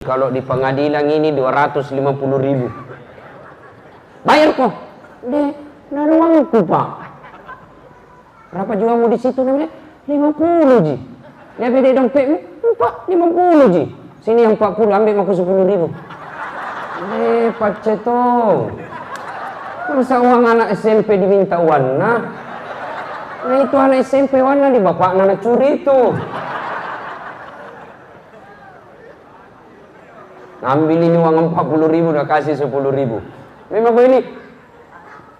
Kalau di pengadilan ini 250.000. Bayar kok? Deh, dari uangku pak. Berapa juga mau di situ namanya? 50 ji. Dia beda dompetmu? Pak, 50 ji. Sini yang 40, ambil aku 10.000. Pak Cetong. Masa uang anak SMP diminta warna? Nah itu anak SMP warna di bapak anak curi itu. Ambil ini uang 40.000 udah kasih 10.000. Memang begini.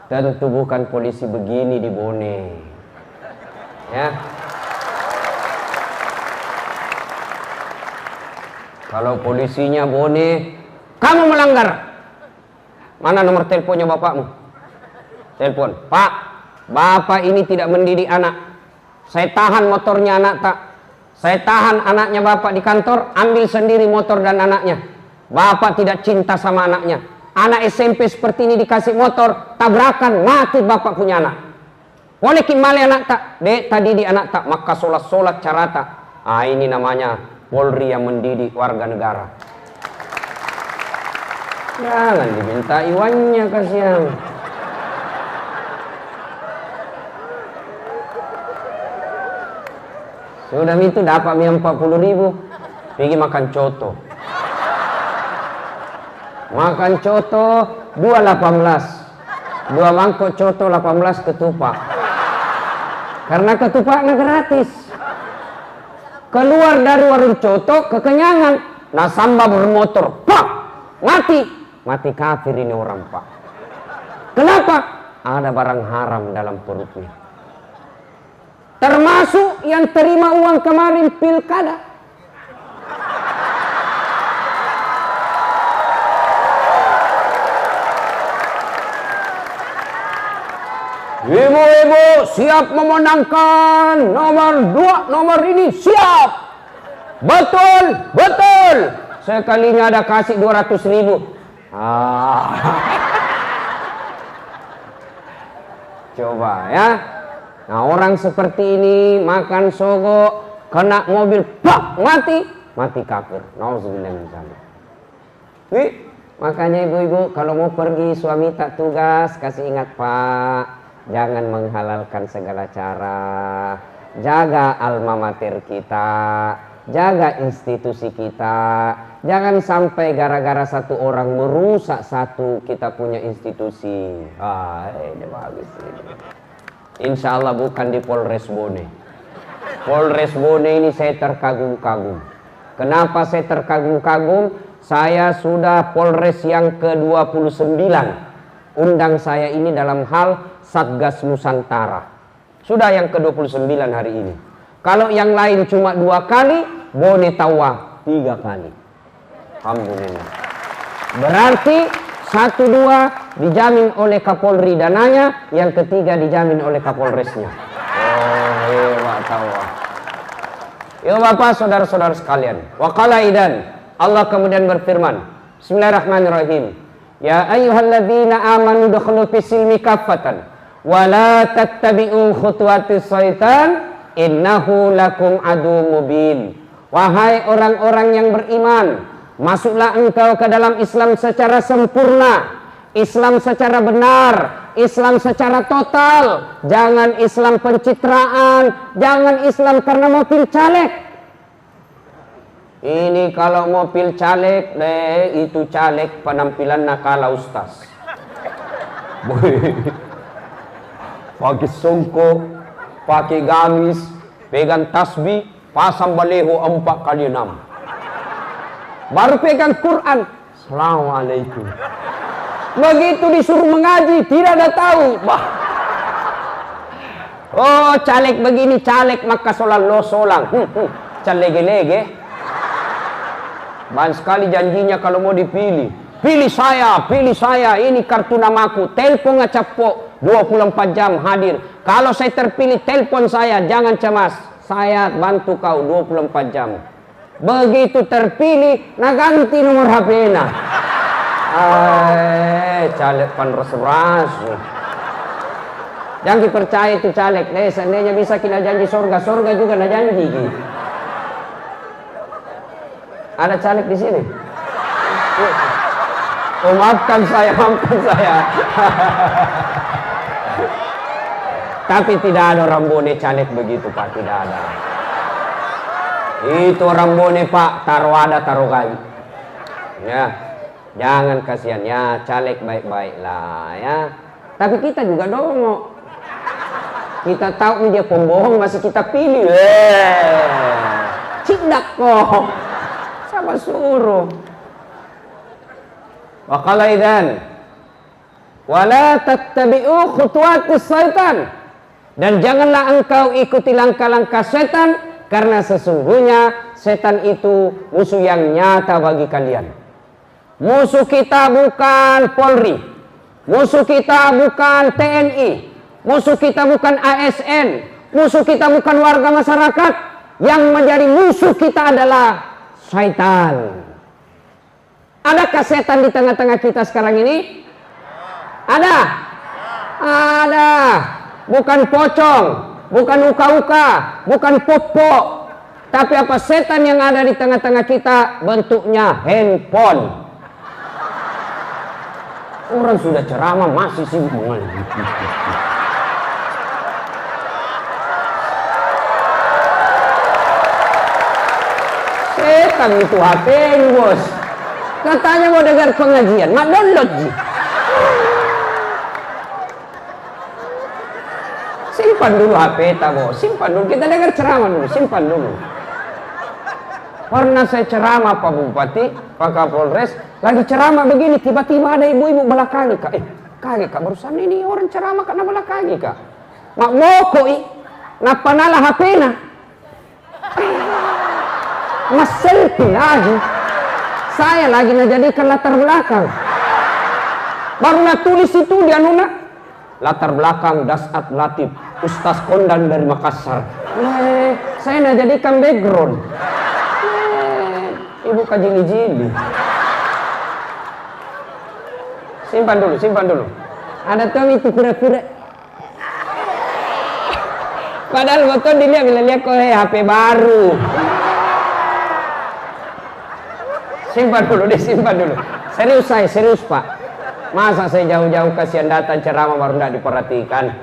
Tentu bukan polisi begini di Bone. Ya. Kalau polisinya Bone, kamu melanggar. Mana nomor teleponnya bapakmu? Telepon. Pak, bapak ini tidak mendidik anak. Saya tahan motornya anak tak. Saya tahan anaknya bapak di kantor, ambil sendiri motor dan anaknya. Bapak tidak cinta sama anaknya. Anak SMP seperti ini dikasih motor, tabrakan, mati bapak punya anak. Boleh kimale anak tak? Dek, tadi di anak tak, maka sholat carata. Ah, ini namanya Polri yang mendidik warga negara. Jangan diminta iwannya, kasihan. Sudah itu dapat 40.000, pergi makan coto. Makan coto 2,18. 2 mangkok coto 18 ketupat. Karena ketupatnya gratis. Keluar dari warung coto kekenyangan. Nah samba bermotor, pak, mati. Mati kafir ini orang pak. Kenapa? Ada barang haram dalam perutnya. Termasuk yang terima uang kemarin pilkada. Ibu-ibu siap memenangkan nomor 2, nomor ini siap. Betul, betul. Sekalinya ada kasih 200.000. Coba ya. Nah orang seperti ini makan sogo, kena mobil, pak, mati. Mati kafir. Nauzubillah min dzalik. Makanya ibu-ibu kalau mau pergi suami tak tugas, kasih ingat pak. Jangan menghalalkan segala cara. Jaga alma mater kita. Jaga institusi kita. Jangan sampai gara-gara satu orang merusak satu kita punya institusi. Ini bagus ini. Insya Allah bukan di Polres Bone. Polres Bone ini saya terkagum-kagum. Kenapa saya terkagum-kagum? Saya sudah Polres yang ke-29. Undang saya ini dalam hal Satgas Nusantara. Sudah yang ke-29 hari ini. Kalau yang lain cuma 2 kali, Bone Tawa 3 kali. Alhamdulillah. Berarti 1, 2 dijamin oleh Kapolri dananya, yang ketiga dijamin oleh Kapolresnya. Oh, hebat Tawa. Ya Bapak, saudara-saudara sekalian. Wa qala idan. Allah kemudian berfirman. Bismillahirrahmanirrahim. Ya ayyuhalladzina amanu dukhulu fis-silmi kaffatan wa la tattabi'u khutuwatis syaitan innahu lakum adu mubin. Wahai orang-orang yang beriman, masuklah engkau ke dalam Islam secara sempurna, Islam secara benar, Islam secara total. Jangan Islam pencitraan, jangan Islam karena mau pilih caleg. Ini kalau mau pilih caleg, itu caleg penampilan nakala ustaz. Pakai songkok, pakai gamis, pegang tasbih, pasang baleho 4x6. Baru pegang Quran. Assalamualaikum. Begitu disuruh mengaji, tidak ada tahu. Bah. Oh, caleg begini, caleg maka sholat lo solang. Calege-lege. Banyak sekali janjinya kalau mau dipilih. Pilih saya, ini kartu namaku. Telepon ngecapok, 24 jam hadir. Kalau saya terpilih, telepon saya, jangan cemas. Saya bantu kau 24 jam. Begitu terpilih, nah ganti nomor HP-nya. Caleg panras-ras. Jangan dipercaya itu caleg. Seandainya bisa kita janji surga juga na janji. Ada caleg di sini? Oh, maafkan saya, maafkan saya. Tapi tidak ada orang bone caleg begitu Pak, tidak ada. Itu orang bone Pak, taruh ada taruh kali. Ya, jangan kasihan ya, caleg baik-baik lah ya. Tapi kita juga dongok. Kita tahu dia pembohong masih kita pilih. Cindak kok. Siapa suruh? Wa qala idzan wala tattabi'u khutuwatis syaitan, dan janganlah engkau ikuti langkah-langkah setan, karena sesungguhnya setan itu musuh yang nyata bagi kalian. Musuh kita bukan Polri, musuh kita bukan TNI, musuh kita bukan ASN, musuh kita bukan warga masyarakat. Yang menjadi musuh kita adalah syaitan. Adakah setan di tengah-tengah kita sekarang ini? Ada? Ada. Bukan pocong, bukan uka-uka, bukan popo. Tapi apa setan yang ada di tengah-tengah kita? Bentuknya handphone. Orang sudah ceramah masih sibuk mengalir. Setan itu HP bos. Katanya mau dengar pengajian, mak download ji. Simpan dulu HP bos, simpan dulu. Kita dengar ceramah dulu, simpan dulu. Pernah saya ceramah Pak Bupati, Pak Kapolres, lagi ceramah begini, tiba-tiba ada ibu-ibu belakangi kak. Kaget kak, barusan ini orang ceramah karena belakangi kak. Mak mokoi, napa nala HP na? Mas selfie lagi. Saya lagi ngejadikan latar belakang. Barulah tulis itu dia nuna. Latar belakang Dasat Latif, Ustaz Kondan dari Makassar. Saya ngejadikan background. Ibu kajili-jili. Simpan dulu, simpan dulu. Ada tuh itu kura-kura. Padahal betul dilihat bila lihat kok HP baru. Simpan dulu deh, simpan dulu. Serius saya, serius Pak. Masa saya jauh-jauh kasihan datang ceramah baru tidak diperhatikan.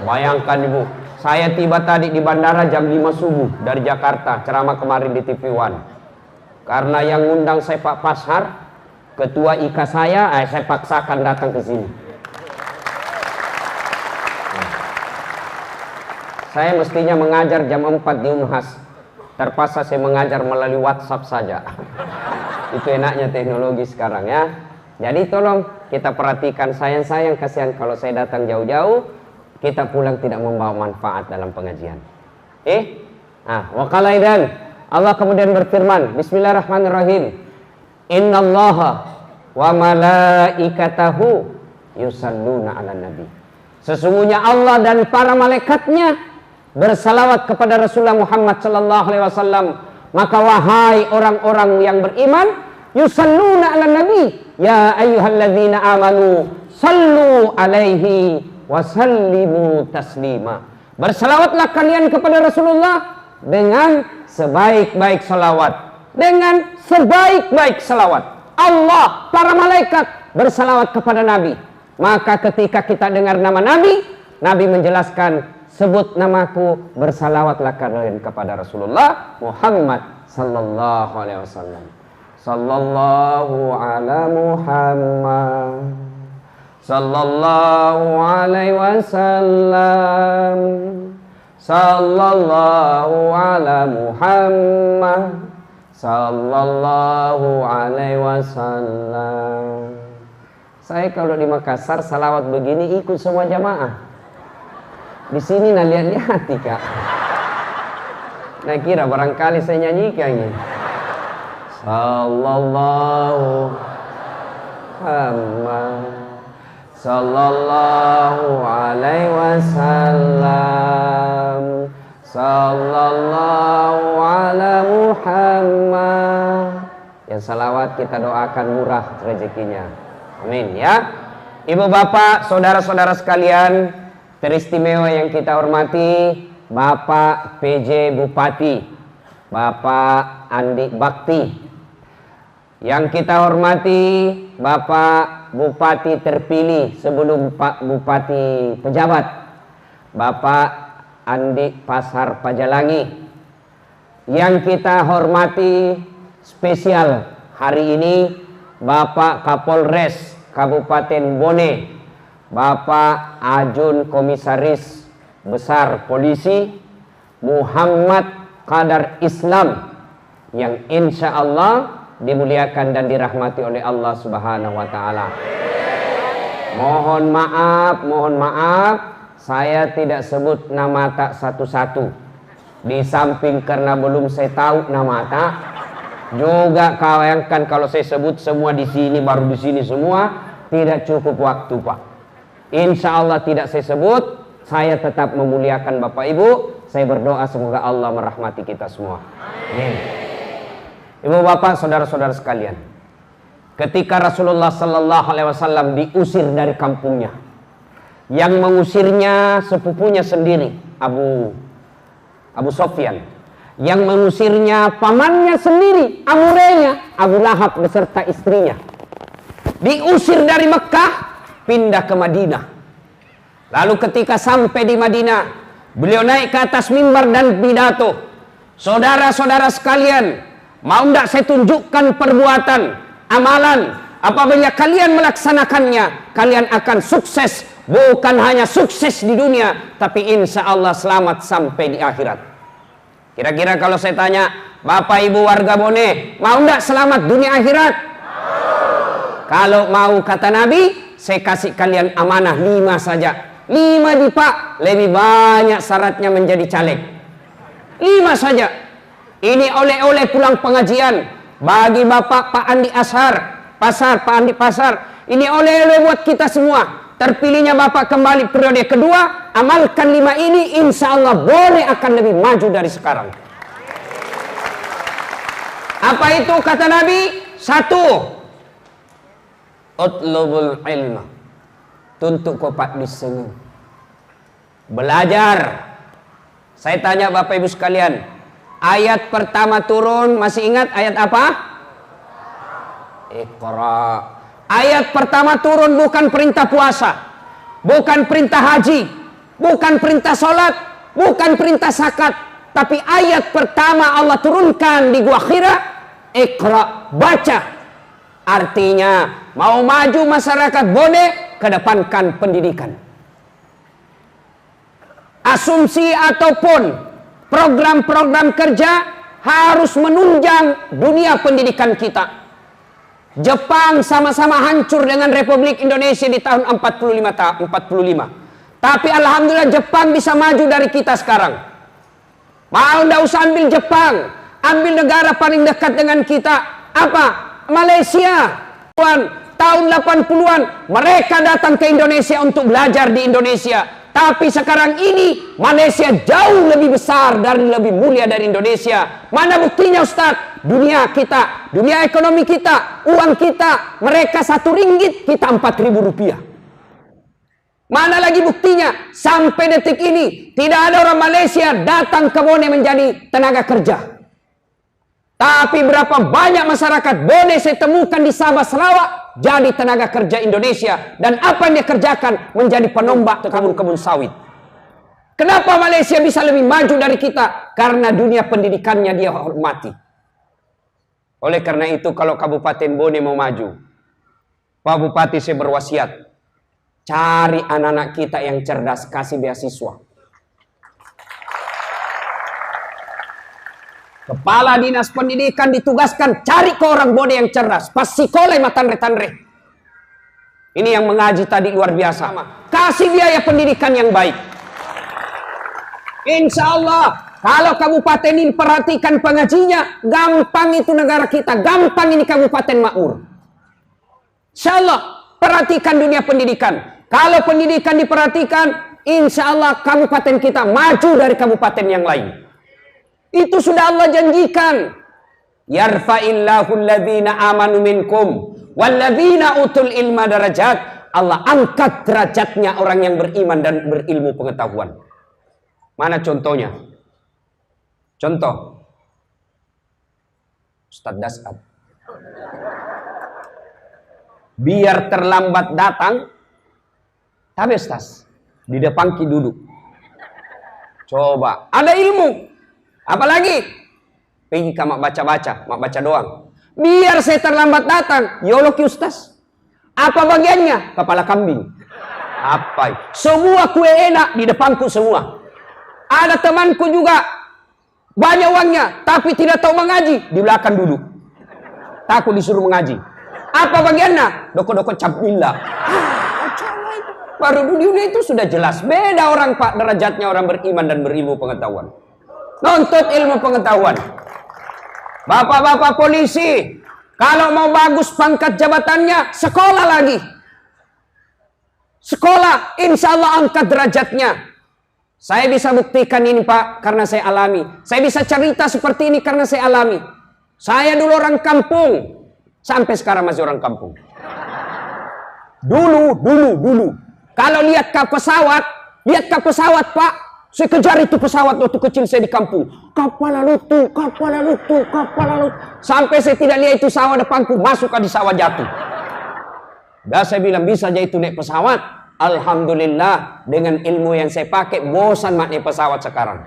Bayangkan Ibu, saya tiba tadi di bandara jam 5 subuh dari Jakarta, ceramah kemarin di TV One. Karena yang ngundang saya Pak Pashar, ketua IKA saya paksakan datang ke sini. Saya mestinya mengajar jam 4 di Unhas. Terpaksa saya mengajar melalui WhatsApp saja. Itu enaknya teknologi sekarang ya. Jadi tolong kita perhatikan, sayang-sayang kasihan kalau saya datang jauh-jauh, kita pulang tidak membawa manfaat dalam pengajian. Wa qala idzan, Allah kemudian berfirman, bismillahirrahmanirrahim. Innallaha wa malaikatahu yusalluna 'alan nabi. Sesungguhnya Allah dan para malaikatnya bersalawat kepada Rasulullah Muhammad sallallahu alaihi wasallam. Maka wahai orang-orang yang beriman, yusalluna 'alan nabi, ya ayyuhalladzina amanu sallu alaihi wa sallimu taslima. Bersalawatlah kalian kepada Rasulullah dengan sebaik-baik salawat. Dengan sebaik-baik salawat. Allah, para malaikat bersalawat kepada Nabi. Maka ketika kita dengar nama Nabi, Nabi menjelaskan, sebut namaku, bersalawatlah kalian kepada Rasulullah Muhammad sallallahu alaihi wasallam. Sallallahu ala Muhammad sallallahu alaihi wasallam. Sallallahu ala Muhammad sallallahu alaihi wasallam. Saya kalau di Makassar salawat begini ikut semua jamaah. Di sini nah lihat-lihat Kak. Nah kira barangkali saya nyanyikan ini. Sallallahu Muhammad sallallahu alaihi wasallam. Sallallahu ala Muhammad. Yang salawat kita doakan murah rezekinya. Amin ya. Ibu bapak, saudara-saudara sekalian, teristimewa yang kita hormati, Bapak PJ Bupati, Bapak Andi Bakti. Yang kita hormati Bapak Bupati terpilih sebelum Pak Bupati pejabat, Bapak Andi Pasar Pajalangi. Yang kita hormati spesial hari ini Bapak Kapolres Kabupaten Bone, Bapak Ajun Komisaris Besar Polisi Muhammad Qadar Islam, yang insya Allah dimuliakan dan dirahmati oleh Allah Subhanahu wa Ta'ala. Mohon maaf, saya tidak sebut nama tak satu-satu. Di samping karena belum saya tahu nama tak, juga bayangkan kalau saya sebut semua di sini, baru di sini semua, tidak cukup waktu, Pak. Insya Allah tidak saya sebut. Saya tetap memuliakan Bapak Ibu. Saya berdoa semoga Allah merahmati kita semua. Amin. Ibu bapak, saudara-saudara sekalian, ketika Rasulullah Sallallahu Alaihi Wasallam diusir dari kampungnya, yang mengusirnya sepupunya sendiri, Abu Sofyan, yang mengusirnya pamannya sendiri, amurenya, Abu Lahab beserta istrinya, diusir dari Mekah, pindah ke Madinah. Lalu ketika sampai di Madinah, beliau naik ke atas mimbar dan pidato, saudara-saudara sekalian, mau tidak saya tunjukkan perbuatan, amalan, apabila kalian melaksanakannya, kalian akan sukses, bukan hanya sukses di dunia, tapi insya Allah selamat sampai di akhirat. Kira-kira kalau saya tanya, Bapak Ibu warga Bone, mau tidak selamat dunia akhirat? Kalau mau, kata Nabi, saya kasih kalian amanah 5 saja. 5 di Pak, lebih banyak syaratnya menjadi caleg. 5 saja. Ini oleh-oleh pulang pengajian bagi Bapak Pak Andi Pak Andi Pasar. Ini oleh-oleh buat kita semua. Terpilihnya Bapak kembali periode kedua, amalkan 5 ini, insya Allah boleh akan lebih maju dari sekarang. Apa itu kata Nabi? 1, utlubul ilma, tuntut kopat disengung, belajar. Saya tanya Bapak Ibu sekalian, ayat pertama turun, masih ingat ayat apa? Iqra. Ayat pertama turun bukan perintah puasa, bukan perintah haji, bukan perintah sholat, bukan perintah zakat, tapi ayat pertama Allah turunkan di Gua Hira, Iqra, baca. Artinya mau maju masyarakat Bone, kedepankan pendidikan. Asumsi ataupun program-program kerja harus menunjang dunia pendidikan kita. Jepang sama-sama hancur dengan Republik Indonesia di tahun 45. Tapi alhamdulillah Jepang bisa maju dari kita sekarang. Mau ndak usah ambil Jepang, ambil negara paling dekat dengan kita. Apa? Malaysia. Tahun 80-an mereka datang ke Indonesia untuk belajar di Indonesia. Tapi sekarang ini Malaysia jauh lebih besar dan lebih mulia dari Indonesia. Mana buktinya Ustaz? Dunia kita, dunia ekonomi kita, uang kita, mereka 1 ringgit, kita 4.000 rupiah. Mana lagi buktinya? Sampai detik ini tidak ada orang Malaysia datang ke Bone menjadi tenaga kerja. Tapi berapa banyak masyarakat Bone saya temukan di Sabah, Sarawak jadi tenaga kerja Indonesia, dan apa yang dia kerjakan menjadi penombak kebun-kebun sawit. Kenapa Malaysia bisa lebih maju dari kita? Karena dunia pendidikannya dia hormati. Oleh karena itu kalau Kabupaten Bone mau maju, Pak Bupati saya berwasiat, cari anak-anak kita yang cerdas, kasih beasiswa. Kepala Dinas Pendidikan ditugaskan cari ke orang Bone yang cerdas, pas sekolah matanre-tanre. Ini yang mengaji tadi luar biasa. Kasih biaya pendidikan yang baik. Insya Allah kalau kabupaten ini perhatikan pengajinya, gampang itu negara kita, gampang ini kabupaten makmur. Insya Allah perhatikan dunia pendidikan. Kalau pendidikan diperhatikan, insya Allah kabupaten kita maju dari kabupaten yang lain. Itu sudah Allah janjikan. Yarfa'illahu alladhina amanu minkum walladhina utul ilma darajat. Allah angkat derajatnya orang yang beriman dan berilmu pengetahuan. Mana contohnya? Contoh Ustaz Dasad. Biar terlambat datang, tapi Ustaz, di depan ki duduk. Coba, ada ilmu. Apalagi? Pergi ke mak baca doang. Biar saya terlambat datang, yolo ki Ustaz. Apa bagiannya? Kepala kambing. Apa? Semua kue enak di depanku semua. Ada temanku juga, banyak uangnya, tapi tidak tahu mengaji, di belakang duduk. Takut disuruh mengaji. Apa bagiannya? Doko-doko cabilla. Baru dunia itu sudah jelas. Beda orang Pak derajatnya orang beriman dan berilmu pengetahuan. Nuntut ilmu pengetahuan. Bapak-bapak polisi, kalau mau bagus pangkat jabatannya, sekolah lagi. Sekolah, insya Allah angkat derajatnya. Saya bisa buktikan ini Pak, karena saya alami. Saya bisa cerita seperti ini karena saya alami. Saya dulu orang kampung. Sampai sekarang masih orang kampung. Dulu. Kalau lihat ke pesawat Pak. Saya kejar itu pesawat waktu kecil saya di kampung. Kapal lutu. Sampai saya tidak lihat itu sawah depanku. Masuk di sawah jatuh. Dan saya bilang bisa aja itu naik pesawat. Alhamdulillah. Dengan ilmu yang saya pakai. Bosan naik pesawat sekarang.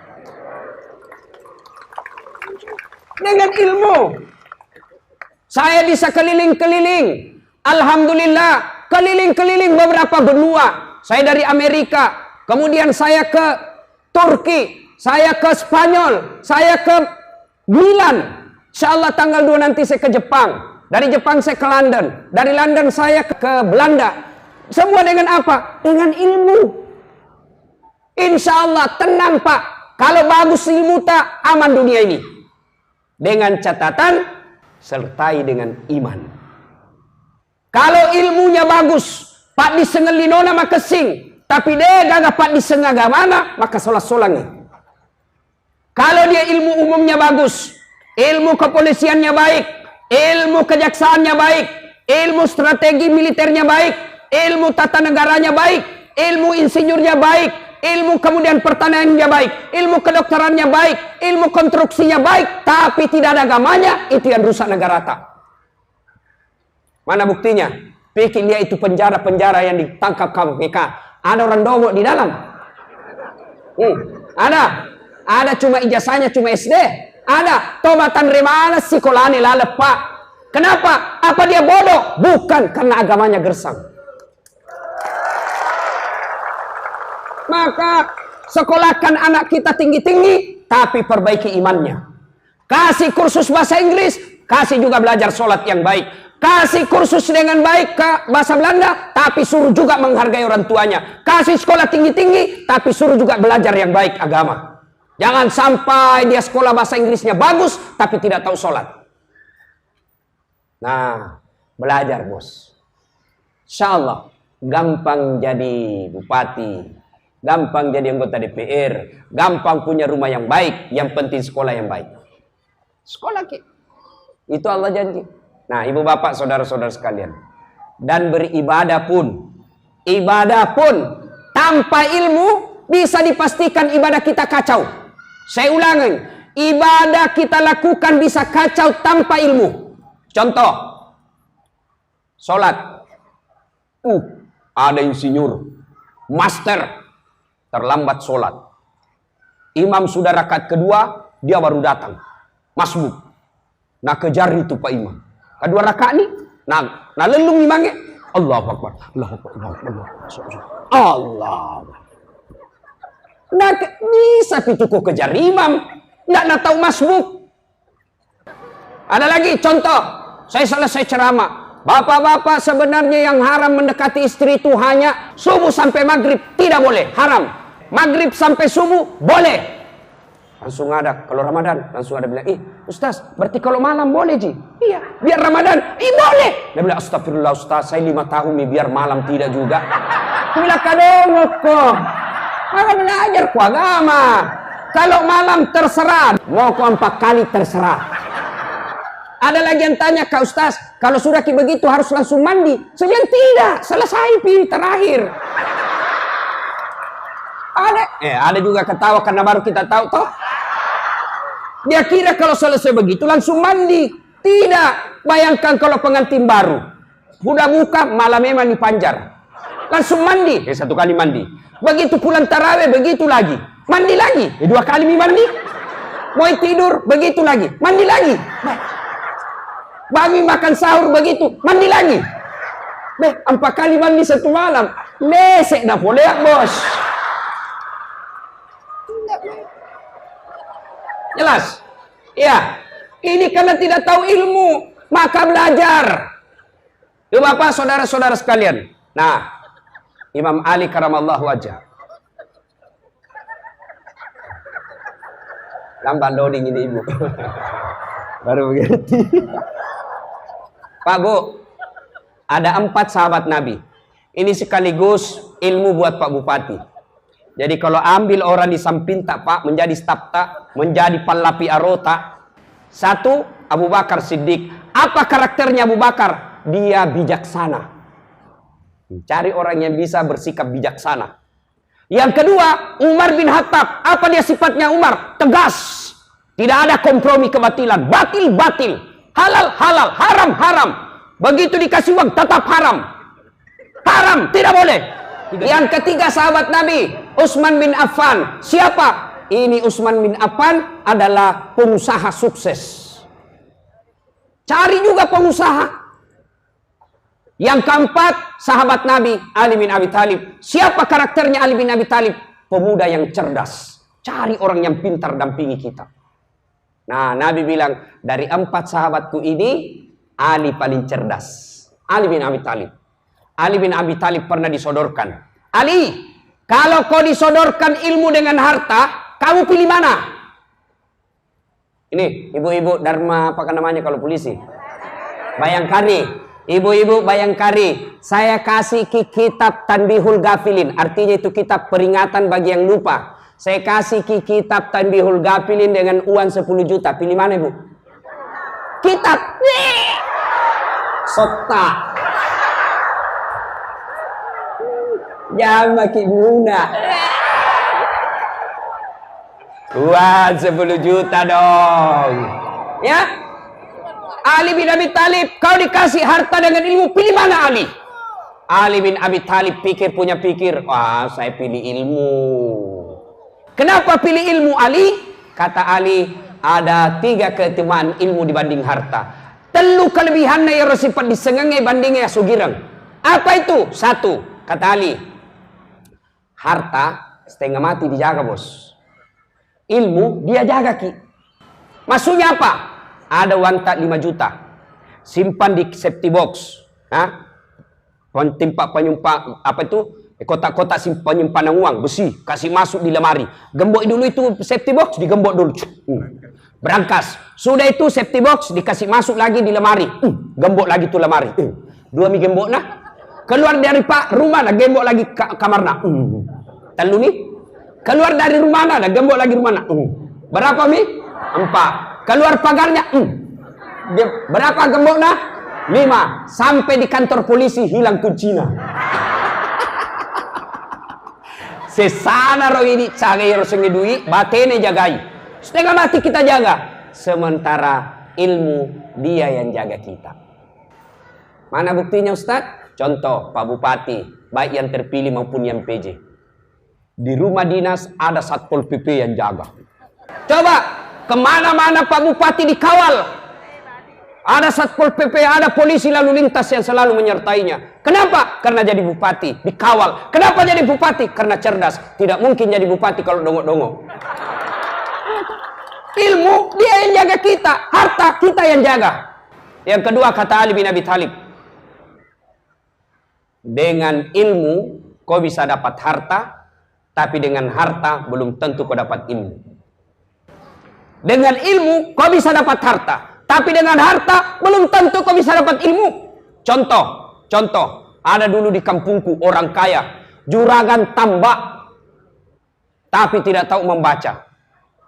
Dengan ilmu. Saya bisa keliling-keliling. Alhamdulillah. Keliling-keliling beberapa benua. Saya dari Amerika. Kemudian saya ke Turki. Saya ke Spanyol. Saya ke Milan. InsyaAllah tanggal 2 nanti saya ke Jepang. Dari Jepang saya ke London. Dari London saya ke Belanda. Semua dengan apa? Dengan ilmu. InsyaAllah tenang Pak. Kalau bagus ilmu tak aman dunia ini. Dengan catatan sertai dengan iman. Kalau ilmunya bagus, Pak disengelino nama kesing, tapi dia gak Pak disengaga mana, maka solat-solangi. Kalau dia ilmu umumnya bagus, ilmu kepolisiannya baik, ilmu kejaksaannya baik, ilmu strategi militernya baik, ilmu tata negaranya baik, ilmu insinyurnya baik, ilmu kemudian pertaniannya baik, ilmu kedokterannya baik, ilmu konstruksinya baik, tapi tidak ada agamanya, itu yang rusak negara tak. Mana buktinya? Pikir dia itu penjara-penjara yang ditangkap KPK. Ada orang domo di dalam. Ada cuma ijazahnya cuma SD. Ada tomatan remana sekolahnya lalep Pak. Kenapa? Apa dia bodoh? Bukan, karena agamanya gersang. Maka sekolahkan anak kita tinggi-tinggi, tapi perbaiki imannya. Kasih kursus bahasa Inggris, kasih juga belajar sholat yang baik. Kasih kursus dengan baik ke bahasa Belanda, tapi suruh juga menghargai orang tuanya. Kasih sekolah tinggi-tinggi, tapi suruh juga belajar yang baik agama. Jangan sampai dia sekolah bahasa Inggrisnya bagus, tapi tidak tahu sholat. Nah, belajar bos. Insya Allah, gampang jadi bupati. Gampang jadi anggota DPR. Gampang punya rumah yang baik. Yang penting sekolah yang baik. Sekolah ki. Itu Allah janji. Nah, ibu bapak, saudara-saudara sekalian. Dan beribadah pun. Ibadah pun. Tanpa ilmu, bisa dipastikan ibadah kita kacau. Saya ulangi. Ibadah kita lakukan bisa kacau tanpa ilmu. Contoh. Sholat. Ada insinyur. Master. Terlambat sholat. Imam sudah rakaat kedua, dia baru datang. Masbuk. Nah kejar itu Pak Imam. Kedua rakaat nih. Nah lelung imamnya. Allahu Akbar. Allahu Akbar. Allah. Nah bisa pituku kejar imam. Nggak tahu masbuk. Ada lagi contoh. Saya selesai ceramah. Bapak-bapak sebenarnya yang haram mendekati istri itu hanya subuh sampai maghrib. Tidak boleh. Haram. Maghrib sampai subuh boleh. Langsung ada, kalau Ramadan, langsung ada bilang, Ustaz, berarti kalau malam boleh Ji? Iya, biar Ramadan, boleh. Dia bilang, astagfirullah Ustaz, saya 5 tahun nih, biar malam tidak juga. Aku bilang, kadang kok. Maka belajar ku agama. Kalau malam terserah, mau ku 4 kali terserah. Ada lagi yang tanya, Kak Ustaz, kalau sudah kayak begitu harus langsung mandi. Saya tidak, selesai pi terakhir. Ada juga ketawa karena baru kita tahu toh. Dia kira kalau selesai begitu langsung mandi. Tidak. Bayangkan kalau pengantin baru. Udah buka, malam memang dipanjar. Langsung mandi. 1 kali mandi. Begitu pulang tarawih, begitu lagi. Mandi lagi. 2 kali mandi. Mau tidur, begitu lagi. Mandi lagi. Bagi makan sahur, begitu. Mandi lagi. 4 kali mandi 1 malam. Lesek dah boleh, bos. Jelas? Ya. Ini karena tidak tahu ilmu. Maka belajar. Bapak, saudara-saudara sekalian. Nah, Imam Ali karamallahu wajah. Lambat loading ini ibu. Baru mengerti. Pak Bu, ada 4 sahabat Nabi. Ini sekaligus ilmu buat Pak Bupati. Jadi kalau ambil orang di samping tak Pak, menjadi staf tak, menjadi palapi arota. 1, Abu Bakar Siddiq. Apa karakternya Abu Bakar? Dia bijaksana. Cari orang yang bisa bersikap bijaksana. Yang kedua, Umar bin Khattab. Apa dia sifatnya Umar? Tegas. Tidak ada kompromi kebatilan. Batil, batil. Halal, halal. Haram, haram. Begitu dikasih uang, tetap haram. Haram, tidak boleh. Yang ketiga, sahabat Nabi. Utsman bin Affan. Siapa? Ini Utsman bin Affan adalah pengusaha sukses. Cari juga pengusaha. Yang keempat, sahabat Nabi, Ali bin Abi Thalib. Siapa karakternya Ali bin Abi Thalib? Pemuda yang cerdas. Cari orang yang pintar dampingi kita. Nah, Nabi bilang, dari 4 sahabatku ini, Ali paling cerdas. Ali bin Abi Thalib. Ali bin Abi Thalib pernah disodorkan. Ali, kalau kau disodorkan ilmu dengan harta, kamu pilih mana? Ini, ibu-ibu Dharma, apa namanya kalau polisi? Bayangkari. Ibu-ibu Bayangkari, saya kasih kitab Tanbihul Ghafilin. Artinya itu kitab peringatan bagi yang lupa. Saya kasih kitab Tanbihul Ghafilin dengan uang 10 juta. Pilih mana, Bu? Kitab. Sota. Jangan makin muna. Uang 10 juta dong. Ya? Ali bin Abi Thalib, kau dikasih harta dengan ilmu, pilih mana Ali? Ali bin Abi Thalib pikir. Wah, saya pilih ilmu. Kenapa pilih ilmu Ali? Kata Ali, ada 3 keutamaan ilmu dibanding harta. Telu kelebihannya yang bersifat disengangi bandingnya sugirang. Apa itu? 1, kata Ali. Harta setengah mati dijaga, bos. Ilmu dia jaga, Ki. Maksudnya apa? Ada uang tak 5 juta. Simpan di safety box. Tempat penyimpan, apa itu? Kotak-kotak penyimpanan uang, besi. Kasih masuk di lemari. Gembok dulu itu safety box, digembok dulu. Berangkas. Sudah itu safety box, dikasih masuk lagi di lemari. Gembok lagi tuh lemari. 2 mi gembok nah. Keluar dari pak rumah nah, gembok lagi kamar nah. Telu nih. Keluar dari rumah nah, gembok lagi rumah nah. Berapa mi? 4. Keluar pagarnya, berapa gembok nah? 5. Sampai di kantor polisi hilang kuncinya. Sesana roh ini cagai rosengi duit, batene jagai. Setengah mati kita jaga. Sementara ilmu dia yang jaga kita. Mana buktinya Ustadz? Contoh Pak Bupati, baik yang terpilih maupun yang PJ. Di rumah dinas ada Satpol PP yang jaga. Coba. Kemana-mana Pak Bupati dikawal. Ada Satpol PP, ada polisi lalu lintas yang selalu menyertainya. Kenapa? Karena jadi bupati, dikawal. Kenapa jadi bupati? Karena cerdas. Tidak mungkin jadi bupati kalau dongok-dongok. Ilmu, dia yang jaga kita. Harta, kita yang jaga. Yang kedua, kata Ali bin Abi Thalib. Dengan ilmu, kau bisa dapat harta. Tapi dengan harta, belum tentu kau dapat ilmu. Dengan ilmu kau bisa dapat harta, tapi dengan harta belum tentu kau bisa dapat ilmu. Contoh, ada dulu di kampungku orang kaya, juragan tambak, tapi tidak tahu membaca.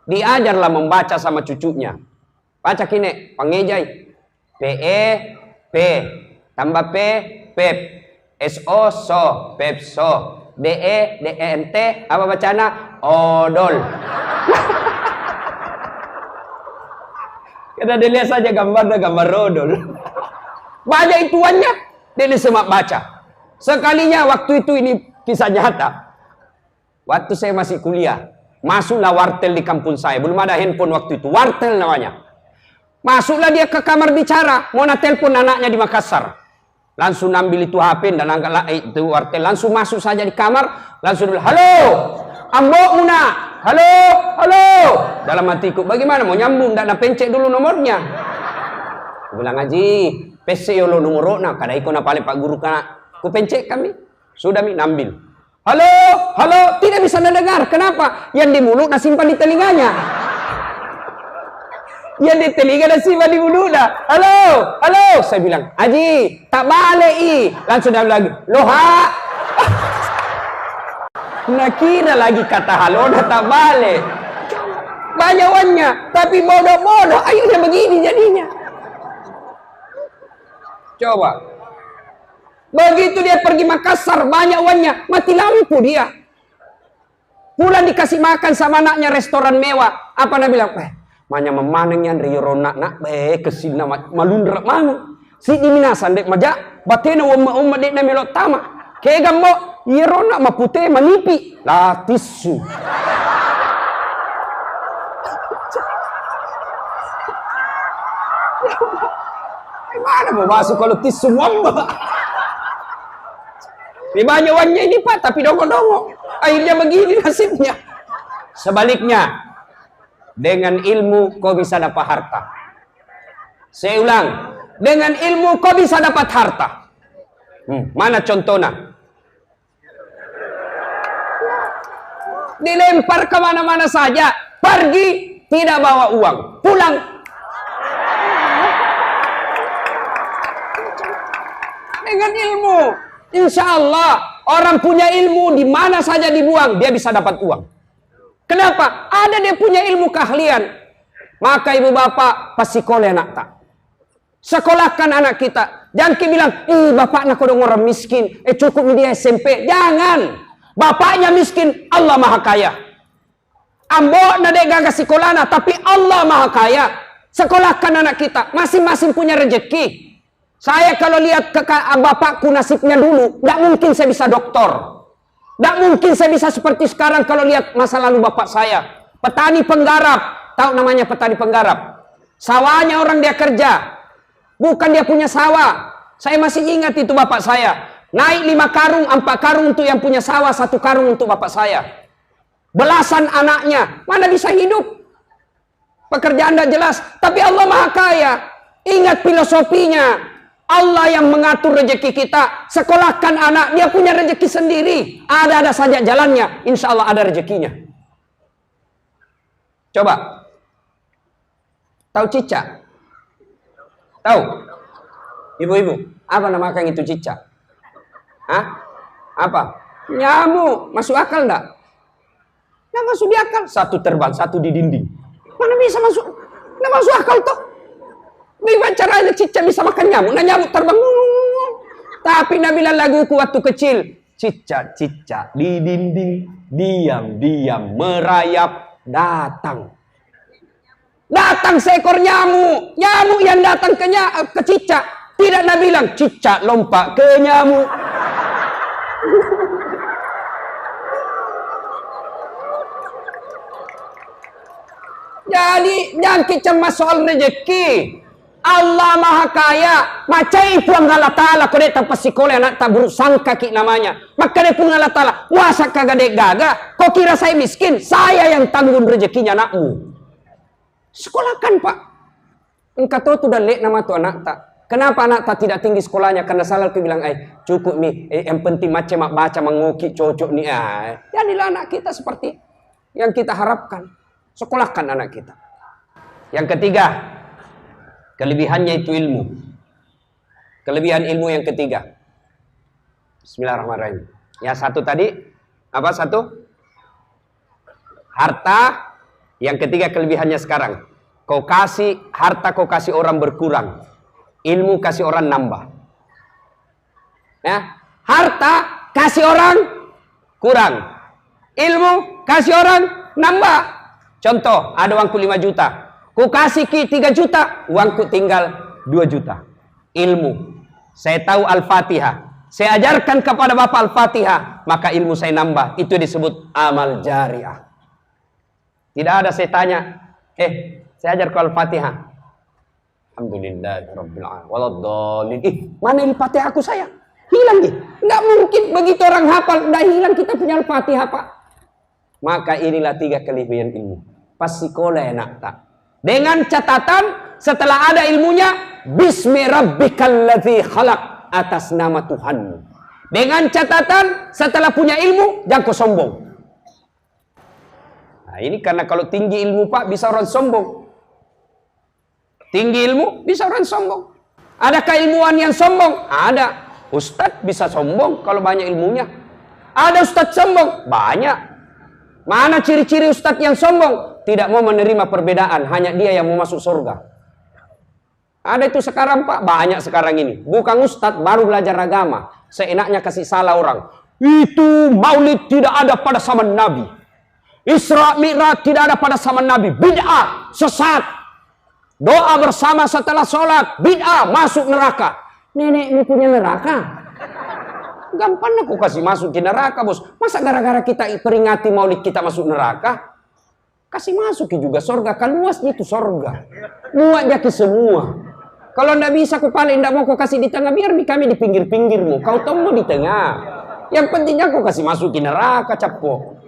Diajarlah membaca sama cucunya. Baca kini, pangejai. PE, P, tambah P, pep. SO, so, pep, so. DE, DENT, apa bacana? Odol. Karena dia lihat saja gambar rodol. Banyak ituannya, dia semak baca. Sekalinya waktu itu, ini kisah nyata. Waktu saya masih kuliah, masuklah wartel di kampung saya. Belum ada handphone waktu itu, wartel namanya. Masuklah dia ke kamar bicara, mau telepon anaknya di Makassar. Langsung ambil itu HP dan angkatlah itu wartel. Langsung masuk saja di kamar, langsung bilang, halo, Ambok Muna, halo. Dalam hatiku, bagaimana mau nyambung? Dan pencet dulu nomornya. Aku bilang, Haji, PC yolo nomornya, kada ikut napale Pak Guru kana. Ku pencet kami, sudah mi nambil. Halo, tidak bisa mendengar. Kenapa? Yang di mulut dah simpan di telinganya. Yang di telinga dah simpan di mulut dah. Halo. Saya bilang, Haji, tak balik Langsung dah lagi, loha. Nak kira lagi kata halo dah tak balik. Banyak wannya, tapi bodoh-bodoh. Akhirnya begini jadinya. Coba. Begitu dia pergi Makassar, banyak uangnya, mati lampu dia. Pulang dikasih makan sama anaknya restoran mewah. Apa nak bilang? Manya memanengnya riorona nak kesina malundra mana? Si diminasan dek majak, batena umma dek na melot tama. Kaya gambo, irona mapute manipi. Lah tisu. Mana mau masuk kalau tisu mamba? Di banyak uangnya ini Pak, tapi dongok-dongok. Akhirnya begini nasibnya. Sebaliknya, dengan ilmu kau bisa dapat harta. Saya ulang, dengan ilmu kau bisa dapat harta. Mana contohnya? Dilempar kemana-mana saja, pergi tidak bawa uang, pulang. Dengan ilmu. Insya Allah, orang punya ilmu di mana saja dibuang, dia bisa dapat uang. Kenapa? Ada dia punya ilmu keahlian. Maka ibu bapak pasti sekolah anak tak. Sekolahkan anak kita. Jangan kita bilang, bapak nak kodong orang miskin. Cukup dia SMP. Jangan. Bapaknya miskin, Allah maha kaya. Ambo nadek gagah sekolah tapi Allah maha kaya. Sekolahkan anak kita. Masing-masing punya rezeki. Saya kalau lihat ke bapakku nasibnya dulu, tidak mungkin saya bisa doktor. Tidak mungkin saya bisa seperti sekarang kalau lihat masa lalu bapak saya. Petani penggarap. Tahu namanya petani penggarap? Sawahnya orang dia kerja. Bukan dia punya sawah. Saya masih ingat itu bapak saya. Naik 5 karung, 4 karung untuk yang punya sawah, 1 karung untuk bapak saya. Belasan anaknya. Mana bisa hidup? Pekerjaan tidak jelas. Tapi Allah maha kaya. Ingat filosofinya. Allah yang mengatur rezeki kita. Sekolahkan anak, dia punya rezeki sendiri. Ada saja jalannya, insya Allah ada rezekinya. Coba. Tahu cicak? Tahu? Ibu-ibu, apa namakan itu cicak? Hah? Apa? Nyamuk. Masuk akal enggak? Nggak masuk di akal. Satu terbang, satu di dinding. Mana bisa masuk? Nggak masuk akal toh. Bagaimana caranya cicak bisa makan nyamuk? Nah nyamuk terbang. Tapi Nabila laguku waktu kecil. Cicak-cicak di dinding. Diam-diam merayap datang. Datang seekor nyamuk. Nyamuk yang datang ke cicak. Tidak Nabila. Cicak lompat ke nyamuk. Jadi jangan cemas soal rezeki. Allah maha kaya. Macai puang Allah Ta'ala. Kau tak pasti kau anak tak buruk sangka ki namanya. Maka dia pun Allah Ta'ala. Wasa kagak dek gaga. Kau kira saya miskin? Saya yang tanggung rezekinya anakmu. Sekolahkan Pak. Engkau tahu tu dah lek nama tu anak tak. Kenapa anak tak tidak tinggi sekolahnya? Karena salah aku bilang, cukup nih. Yang penting macam mak baca mengoki cocok nih. Jadilah anak kita seperti yang kita harapkan. Sekolahkan anak kita. Yang ketiga, kelebihannya itu ilmu. Kelebihan ilmu yang ketiga. Bismillahirrahmanirrahim. Yang satu tadi, apa satu? Harta. Yang ketiga kelebihannya sekarang. Kau kasih harta, kau kasih orang berkurang. Ilmu kasih orang nambah. Ya, harta kasih orang kurang. Ilmu kasih orang nambah. Contoh, ada uangku 5 juta. Ku kasih ki 3 juta, uangku tinggal 2 juta. Ilmu. Saya tahu Al-Fatihah. Saya ajarkan kepada Bapak Al-Fatihah, maka ilmu saya nambah. Itu disebut amal jariah. Tidak ada saya tanya, saya ajar kau Al-Fatihah. Alhamdulillahirabbil alamin. Waladhdallin. Mana Al-Fatihah aku saya? Hilang dia. Enggak mungkin begitu orang hafal udah hilang kita punya Al-Fatihah, Pak. Maka inilah 3 kelebihan ilmu. Pas sekolah enak tak. Dengan catatan setelah ada ilmunya, bismi rabbikal ladzi khalaq, atas nama Tuhanmu. Dengan catatan setelah punya ilmu jangan kau sombong. Nah, ini karena kalau tinggi ilmu Pak bisa orang sombong. Tinggi ilmu bisa orang sombong. Adakah ilmuwan yang sombong? Ada. Ustadz bisa sombong kalau banyak ilmunya. Ada ustadz sombong? Banyak. Mana ciri-ciri ustadz yang sombong? Tidak mau menerima perbedaan, hanya dia yang mau masuk surga. Ada itu sekarang Pak, banyak sekarang ini. Bukan ustadz, baru belajar agama. Seenaknya kasih salah orang. Itu maulid tidak ada pada zaman Nabi. Isra Mi'raj tidak ada pada zaman Nabi. Bid'ah, sesat. Doa bersama setelah sholat, bid'ah, masuk neraka. Nenek ini punya neraka. Gampang aku kasih masuk ke neraka, bos. Masa gara-gara kita peringati maulid kita masuk neraka? Kasih masuk juga surga, kan luasnya itu surga. Muatnya ke semua. Kalau ndak bisa aku paling ndak mau kau kasih di tengah, biar kami di pinggir-pinggirmu. Kau tunggu di tengah. Yang pentingnya kau kasih masuk ke neraka, capok.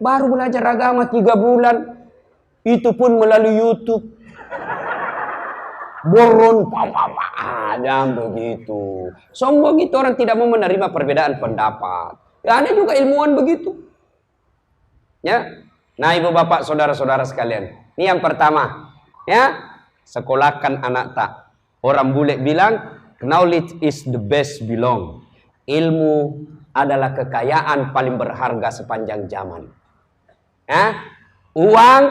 Baru belajar agama 3 bulan. Itu pun melalui YouTube. Boron, ada begitu. Sombong itu orang tidak mau menerima perbedaan pendapat. Ya, ada juga ilmuwan begitu. Ya. Nah, ibu bapak, saudara-saudara sekalian. Ini yang pertama. Ya, sekolahkan anak tak. Orang bule bilang, knowledge is the best belong. Ilmu adalah kekayaan paling berharga sepanjang zaman. Ya, uang,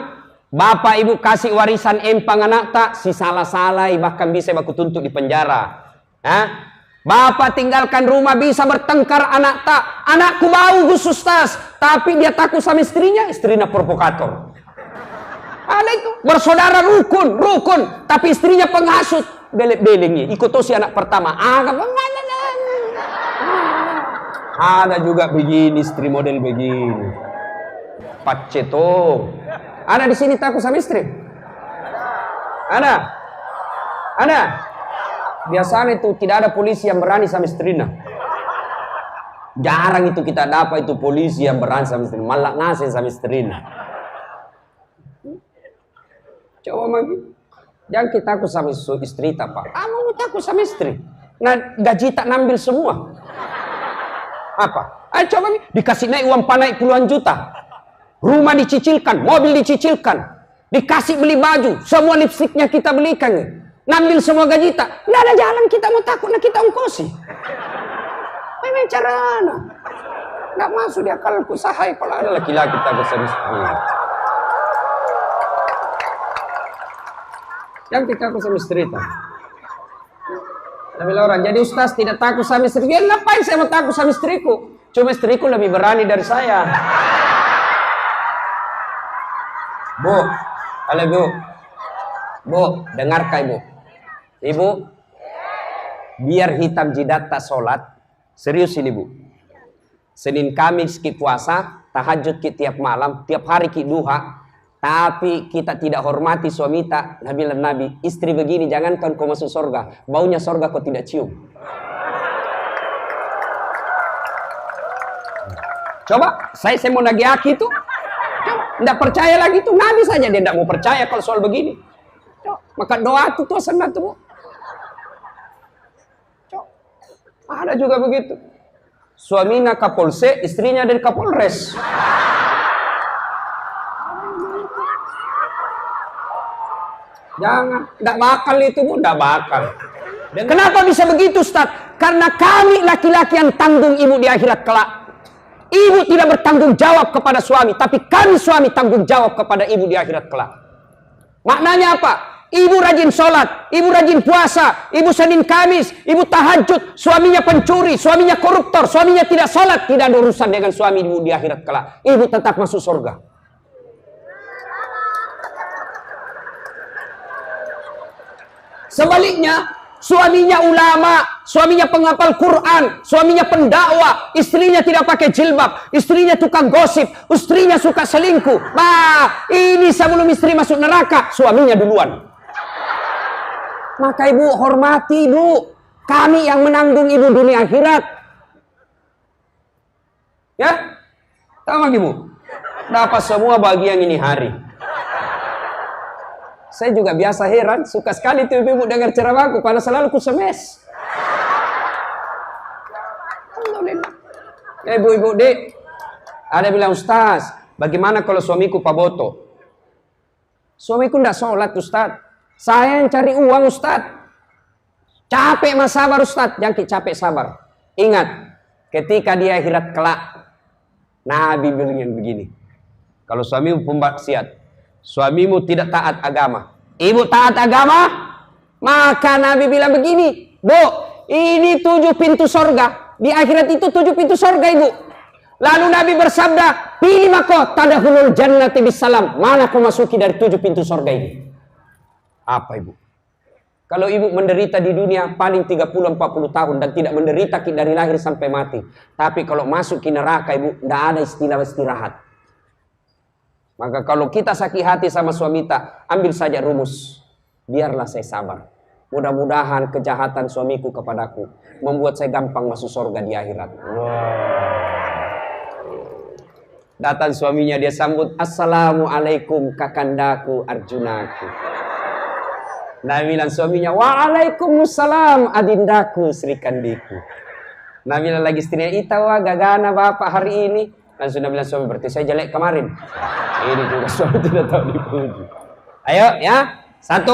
bapak ibu kasih warisan empang anak tak, si salah-salah bahkan bisa baku tuntut di penjara. Ya, bapak tinggalkan rumah bisa bertengkar anak tak. Anakku bau Gus Ustaz, tapi dia takut sama istrinya provokator. Ada itu bersaudara rukun, tapi istrinya penghasut, belek-belengnya ikutosi anak pertama. Ada juga begini, istri model begini. Paceto. Ada di sini takut sama istri? Ada. Biasanya itu tidak ada polisi yang berani sama istrinya. Jarang itu kita dapat itu polisi yang berani sama istrinya, malah ngasih sama istrinya. Coba lagi. Jangan kita takut sama istri tak Pak. Mau takut sama istri. Nah, gaji tak ngambil semua. Apa? Coba dikasih naik uang naik puluhan juta. Rumah dicicilkan, mobil dicicilkan. Dikasih beli baju, semua lipstiknya kita belikan. Ngambil semua gaji tak. Nggak ada jalan kita mau takut, nah kita ongkosi. Memang caranya. Nggak masuk di akalku, sahai kalau ada laki-laki takut sama istri. Yang kita takut sama istri tak. Tapi orang jadi ustaz tidak takut sama istri. Ya, ngapain saya mau takut sama istriku? Cuma istriku lebih berani dari saya. Bu, halo Bu. Bu, dengarkan Ibu. Ibu, biar hitam jidat tak sholat. Serius ini Bu. Senin Kamis ki puasa, tahajud ki tiap malam, tiap hari ki duha. Tapi kita tidak hormati suami tak. Nabi, istri begini jangankan kau masuk surga, baunya surga kau tidak cium. Coba, saya mau nagih aki itu. Tidak percaya lagi tuh, Nabi saja dia tidak mau percaya kalau soal begini. Maka doa itu tuh senang tuh. Ada juga begitu. Suaminya Kapolsek, istrinya dari Kapolres. Jangan, tidak bakal itu Bu, tidak bakal. Kenapa bisa begitu Ustaz? Karena kami laki-laki yang tanggung ibu di akhirat kelak. Ibu tidak bertanggung jawab kepada suami, tapi kami suami tanggung jawab kepada ibu di akhirat kelak. Maknanya apa? Ibu rajin sholat, ibu rajin puasa, ibu Senin Kamis, ibu tahajud, suaminya pencuri, suaminya koruptor, suaminya tidak sholat, tidak ada urusan dengan suami ibu di akhirat kelak. Ibu tetap masuk surga. Sebaliknya, suaminya ulama, suaminya penghafal Quran, suaminya pendakwah, istrinya tidak pakai jilbab, istrinya tukang gosip, istrinya suka selingkuh. Bah, ini sebelum istri masuk neraka, suaminya duluan. Maka ibu hormati ibu. Kami yang menanggung ibu dunia akhirat. Ya? Sama ibu. Dapat semua bagian ini hari. Saya juga biasa heran, suka sekali tuh ibu dengar ceramahku, karena selalu ku semes. Alhamdulillah. Ibu-ibu dek, ada bilang, Ustaz, bagaimana kalau suamiku Pak Boto? Suamiku tidak sholat Ustaz. Saya yang cari uang Ustaz. Capek mas sabar Ustaz, jangan capek sabar. Ingat, ketika di akhirat kelak, Nabi bilang yang begini. Kalau suamimu pembaksiat, suamimu tidak taat agama, ibu taat agama, maka Nabi bilang begini, Bu, ini 7 pintu sorga. Di akhirat itu 7 pintu sorga ibu. Lalu Nabi bersabda, pilih maka tadkhulul jannati bisalam. Mana kau masuki dari 7 pintu sorga ini? Apa ibu? Kalau ibu menderita di dunia paling 30-40 tahun dan tidak menderita dari lahir sampai mati. Tapi kalau masuk ke neraka ibu, tidak ada istilah istirahat. Maka kalau kita sakit hati sama suami tak, ambil saja rumus. Biarlah saya sabar. Mudah-mudahan kejahatan suamiku kepadaku membuat saya gampang masuk surga di akhirat. Datang suaminya, dia sambut, Assalamualaikum kakandaku Arjunaku. Nabi bilang suaminya, Waalaikumsalam adindaku Sri Kandiku. Nabi bilang lagi istrinya, Itawa gagana bapak hari ini. Langsung Nabi bilang suami, berarti saya jelek kemarin. Ini juga suami tidak tahu dipuji. Ayo ya, 1,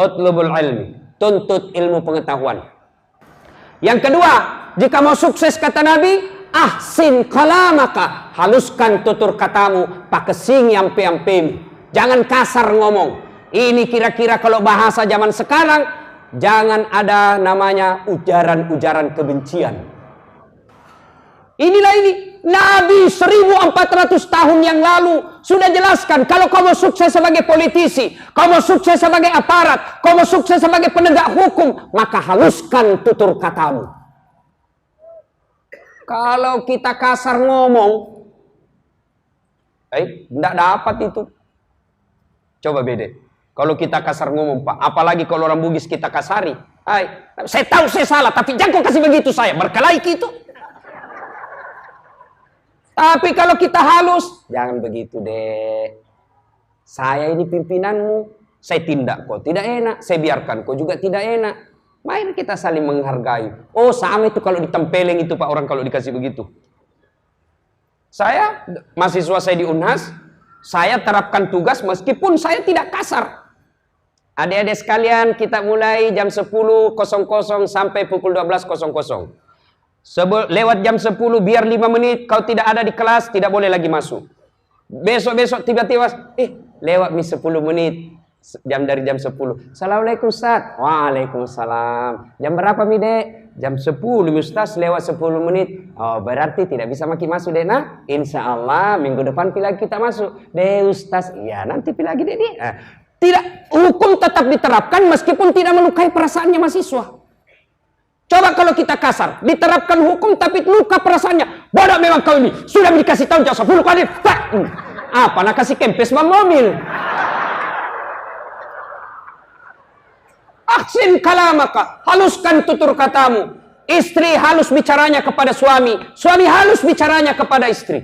utlubul ilmi, tuntut ilmu pengetahuan. Yang kedua, jika mau sukses kata Nabi, ahsin kalamaka, haluskan tutur katamu, pakesing yampe-yampem. Jangan kasar ngomong. Ini kira-kira kalau bahasa zaman sekarang, jangan ada namanya ujaran-ujaran kebencian. Inilah ini. Nabi 1400 tahun yang lalu sudah jelaskan, kalau kamu sukses sebagai politisi, kamu sukses sebagai aparat, kamu sukses sebagai penegak hukum, maka haluskan tutur katamu. Kalau kita kasar ngomong, tidak dapat itu. Coba beda. Kalau kita kasar ngomong Pak, apalagi kalau orang Bugis kita kasari. Saya tahu saya salah, tapi jangan kau kasih begitu saya, berkelahi gitu. Tapi kalau kita halus, jangan begitu deh. Saya ini pimpinanmu, saya tindak kau tidak enak, saya biarkan kau juga tidak enak. Mari kita saling menghargai. Oh sama itu kalau ditempeleng itu Pak orang kalau dikasih begitu. Saya, mahasiswa saya di Unhas, saya terapkan tugas meskipun saya tidak kasar. Adik-adik sekalian, kita mulai jam 10.00 sampai pukul 12.00. Lewat jam 10 biar 5 menit kau tidak ada di kelas, tidak boleh lagi masuk. Besok-besok tiba-tiba lewat 10 menit dari jam 10. Assalamualaikum Ustaz. Waalaikumsalam. Jam berapa mi dek? Jam 10 Ustaz, lewat 10 menit. Oh berarti tidak bisa makin masuk dek nah. Insya Allah minggu depan pilih kita masuk. Dek Ustaz, iya nanti pilih lagi dek dia. Tidak, hukum tetap diterapkan meskipun tidak melukai perasaannya mahasiswa. Coba kalau kita kasar, diterapkan hukum tapi luka perasaannya. Bodoh memang kau ini, sudah dikasih tahu jam 10 kali. Apa nak kasih kempes mobil? Aksin kalamaka, haluskan tutur katamu. Istri halus bicaranya kepada suami, suami halus bicaranya kepada istri.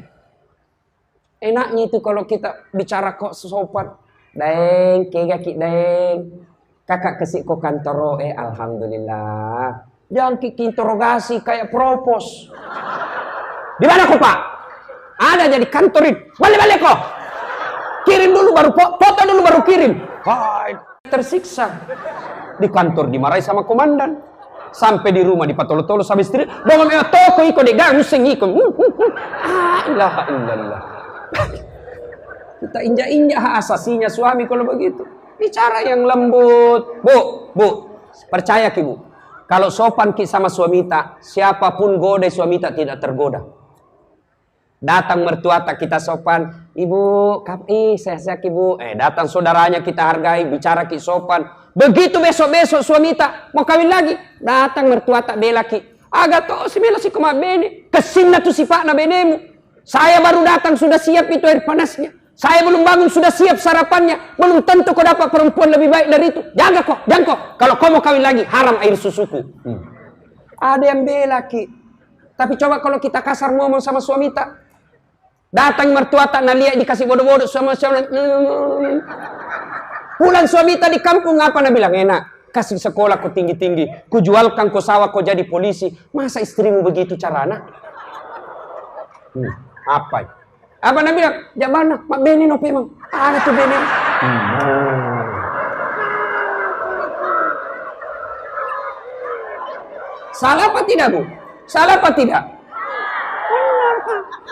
Enaknya itu kalau kita bicara kok sopan. Deng, kegaki deng. Kakak kesik kok kantor alhamdulillah. Jangan interogasi kayak propos. Di mana kok Pak? Ada jadi kantorin. Balik-balik kok. Kirim dulu baru foto dulu baru kirim. Tersiksa. Di kantor dimarahi sama komandan. Sampai di rumah dipatolo-tolo sama istri. Bangun toko iko de gangsing iko. Ilaha illallah. Kita injak-injak hak asasinya suami kalau begitu. Bicara yang lembut. Bu, percaya ki Bu. Kalau sopan ki sama suami tak, siapapun goda suami tak tidak tergoda. Datang mertua tak kita sopan, ibu, sehat-sehat ibu. Datang saudaranya kita hargai, bicara ki sopan. Begitu besok-besok suami tak mau kawin lagi, datang mertua tak bela ki. Agak toh si bela si koma bene, kesinna tu sifat na benemu. Saya baru datang sudah siap itu air panasnya. Saya belum bangun sudah siap sarapannya. Belum tentu kau dapat perempuan lebih baik dari itu. Jaga kok, jangan kok. Kalau kau mau kawin lagi, haram air susuku. Ada yang bela ki. Tapi coba kalau kita kasar ngomong sama suami tak. Datang mertua tak nak lihat dikasih bodoh-bodoh sama suami. Pulang suami tak di kampung apa nak bilang enak. Kasih sekolah kau tinggi-tinggi. Ku jualkan kau sawah kau jadi polisi. Masa istrimu begitu carana? Apa? Apa nak bilang? Jak mana? Mak Beni no memang. Ada tu Beni. Salah apa tidak bu? Salah apa tidak?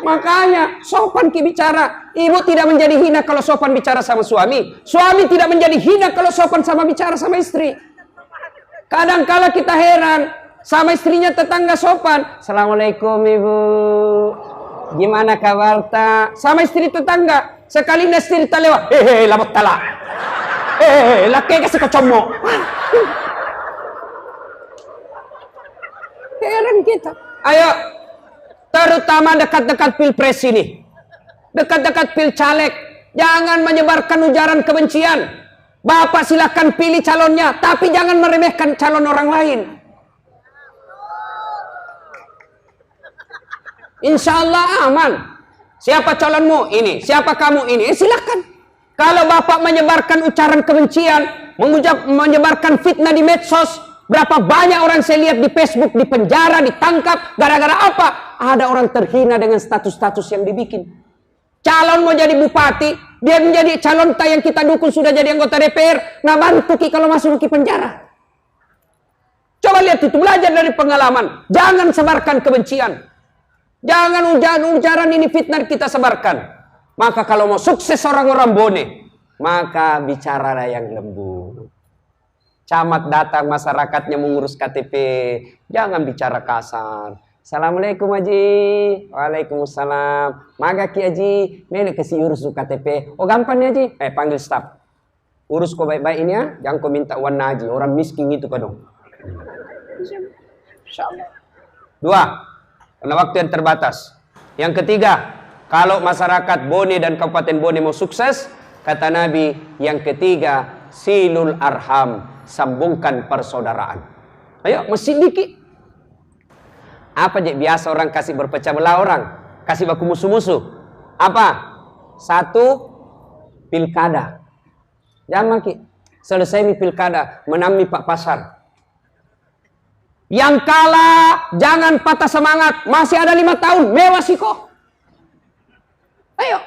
Makanya sopan ki bicara. Ibu tidak menjadi hina kalau sopan bicara sama suami. Suami tidak menjadi hina kalau sopan sama bicara sama istri. Kadang-kala kita heran sama istrinya tetangga sopan. Assalamualaikum ibu. Gimana kabar tak? Sama istri tetangga. Sekali istri tak lewat. Hehe, labot talak. Hehe, laki kasih kecomok. Heran kita. Ayo. Terutama dekat-dekat pilpres ini. Dekat-dekat pilcaleg. Jangan menyebarkan ujaran kebencian. Bapak silakan pilih calonnya. Tapi jangan meremehkan calon orang lain. Insya Allah aman. Siapa calonmu? Ini. Siapa kamu? Ini. Silakan. Kalau bapak menyebarkan ucapan kebencian. Menyebarkan fitnah di medsos. Berapa banyak orang saya lihat di Facebook, di penjara, ditangkap. Gara-gara apa? Ada orang terhina dengan status-status yang dibikin. Calon mau jadi bupati, dia menjadi calon yang kita dukung sudah jadi anggota DPR. Nggak bantu ki kalau masuk ke penjara. Coba lihat itu, belajar dari pengalaman. Jangan sebarkan kebencian. Jangan ujaran ini fitnah kita sebarkan. Maka kalau mau sukses orang-orang bone, maka bicaralah yang lembut. Camat datang, masyarakatnya mengurus KTP. Jangan bicara kasar. Assalamualaikum Haji. Waalaikumsalam. Maga Ki Haji. Nenek kasih urus KTP. Oh gampang nih Haji. Panggil staf. Urus kau baik-baik ini ya. Jangan kau minta warna Haji. Orang miskin itu kadang. Dua. Karena waktu yang terbatas. Yang ketiga. Kalau masyarakat Bone dan Kabupaten Bone mau sukses. Kata Nabi. Yang ketiga. Silul arham. Sambungkan persaudaraan. Ayo, mesti dikit. Apa je biasa orang kasih berpecah belah orang, kasih baku musuh-musuh. Apa? Satu, pilkada. Jangan ki. Selesai mi pilkada, menang mi Pak Pasar. Yang kalah, jangan patah semangat. Masih ada 5 tahun, mewah sih kok. Ayo.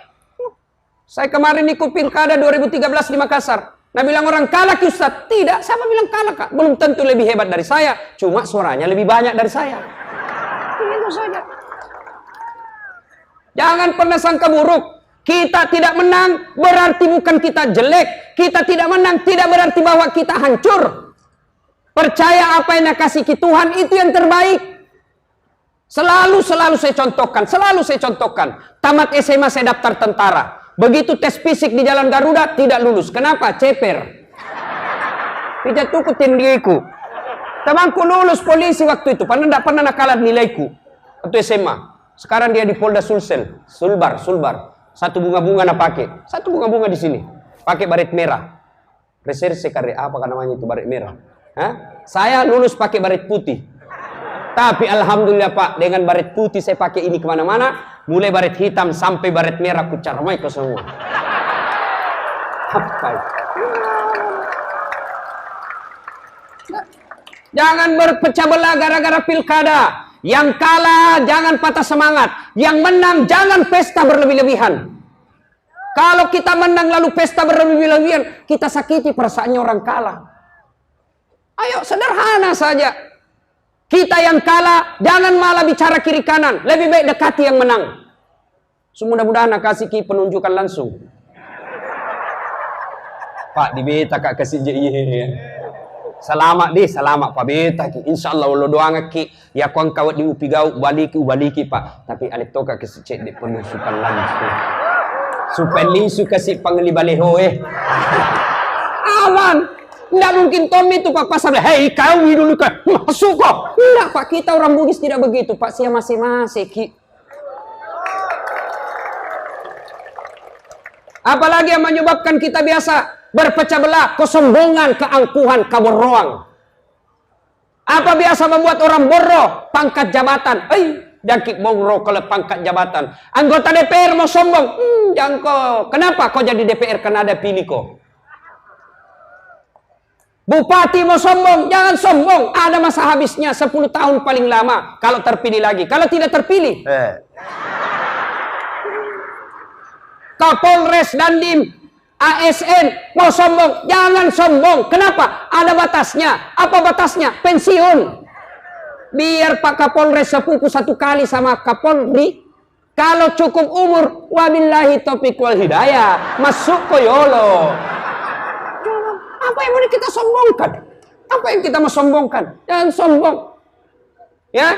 Saya kemarin ikut pilkada 2013 di Makassar. Nah bilang orang kalah ki Ustaz. Tidak, siapa bilang kalah kak? Belum tentu lebih hebat dari saya. Cuma suaranya lebih banyak dari saya. Itu saja. Jangan pernah sangka buruk. Kita tidak menang berarti bukan kita jelek. Kita tidak menang tidak berarti bahwa kita hancur. Percaya apa yang kasih Tuhan itu yang terbaik. Selalu saya contohkan. Tamat SMA saya daftar tentara. Begitu tes fisik di Jalan Garuda tidak lulus. Kenapa? Ceper. Tidak tukutin diriku. Temanku lulus polisi waktu itu. Tidak pernah nakalan nilaiku. Waktu SMA. Sekarang dia di Polda Sulsel. Sulbar. Satu bunga-bunga nak pakai. Satu bunga-bunga di sini. Pakai baret merah. Reserse karya apa kan namanya itu baret merah. Hah? Saya lulus pakai baret putih. Tapi alhamdulillah Pak, dengan baret putih saya pakai ini kemana-mana. Mulai baret hitam sampai baret merah ku carmai ke semua. Apa itu? Jangan berpecah belah gara-gara pilkada. Yang kalah jangan patah semangat. Yang menang jangan pesta berlebih-lebihan. Kalau kita menang lalu pesta berlebih-lebihan, kita sakiti perasaannya orang kalah. Ayo sederhana saja. Kita yang kalah, jangan malah bicara kiri kanan. Lebih baik dekati yang menang. Mudah-mudahan nak kasih ki penunjukan langsung. Pak, di beta kak kasih je iya. Selamat deh, selamat Pak Beta ki. Insyaallah lo doang ki. Ya kuang kawat di upi gau baliki Pak. Tapi alik toka ke secek di penuh sukan langsung. Supen suka si pangli baleho Aman. Nggak mungkin Tommy itu Pak pasar. Hei kau dulu kan. Masuk kok. Nggak Pak, kita orang Bugis tidak begitu Pak. Sia masih ki. Apalagi yang menyebabkan kita biasa berpecah belah, kesombongan, keangkuhan, kaborroang. Apa biasa membuat orang borro? Pangkat jabatan. Jangkit borro kalau pangkat jabatan. Anggota DPR mau sombong. Jangko. Kenapa kau jadi DPR? Karena ada pilih kok. Bupati mau sombong. Jangan sombong. Ada masa habisnya 10 tahun paling lama. Kalau terpilih lagi. Kalau tidak terpilih. Kapolres Dandim. ASN mau sombong, jangan sombong. Kenapa? Ada batasnya. Apa batasnya? Pensiun. Biar Pak Kapolres sepupu 1 kali sama Kapolri. Kalau cukup umur, wabillahi taufiq wal hidayah, masuk koyolo. Apa yang mau kita sombongkan? Apa yang kita mau sombongkan? Jangan sombong. Ya,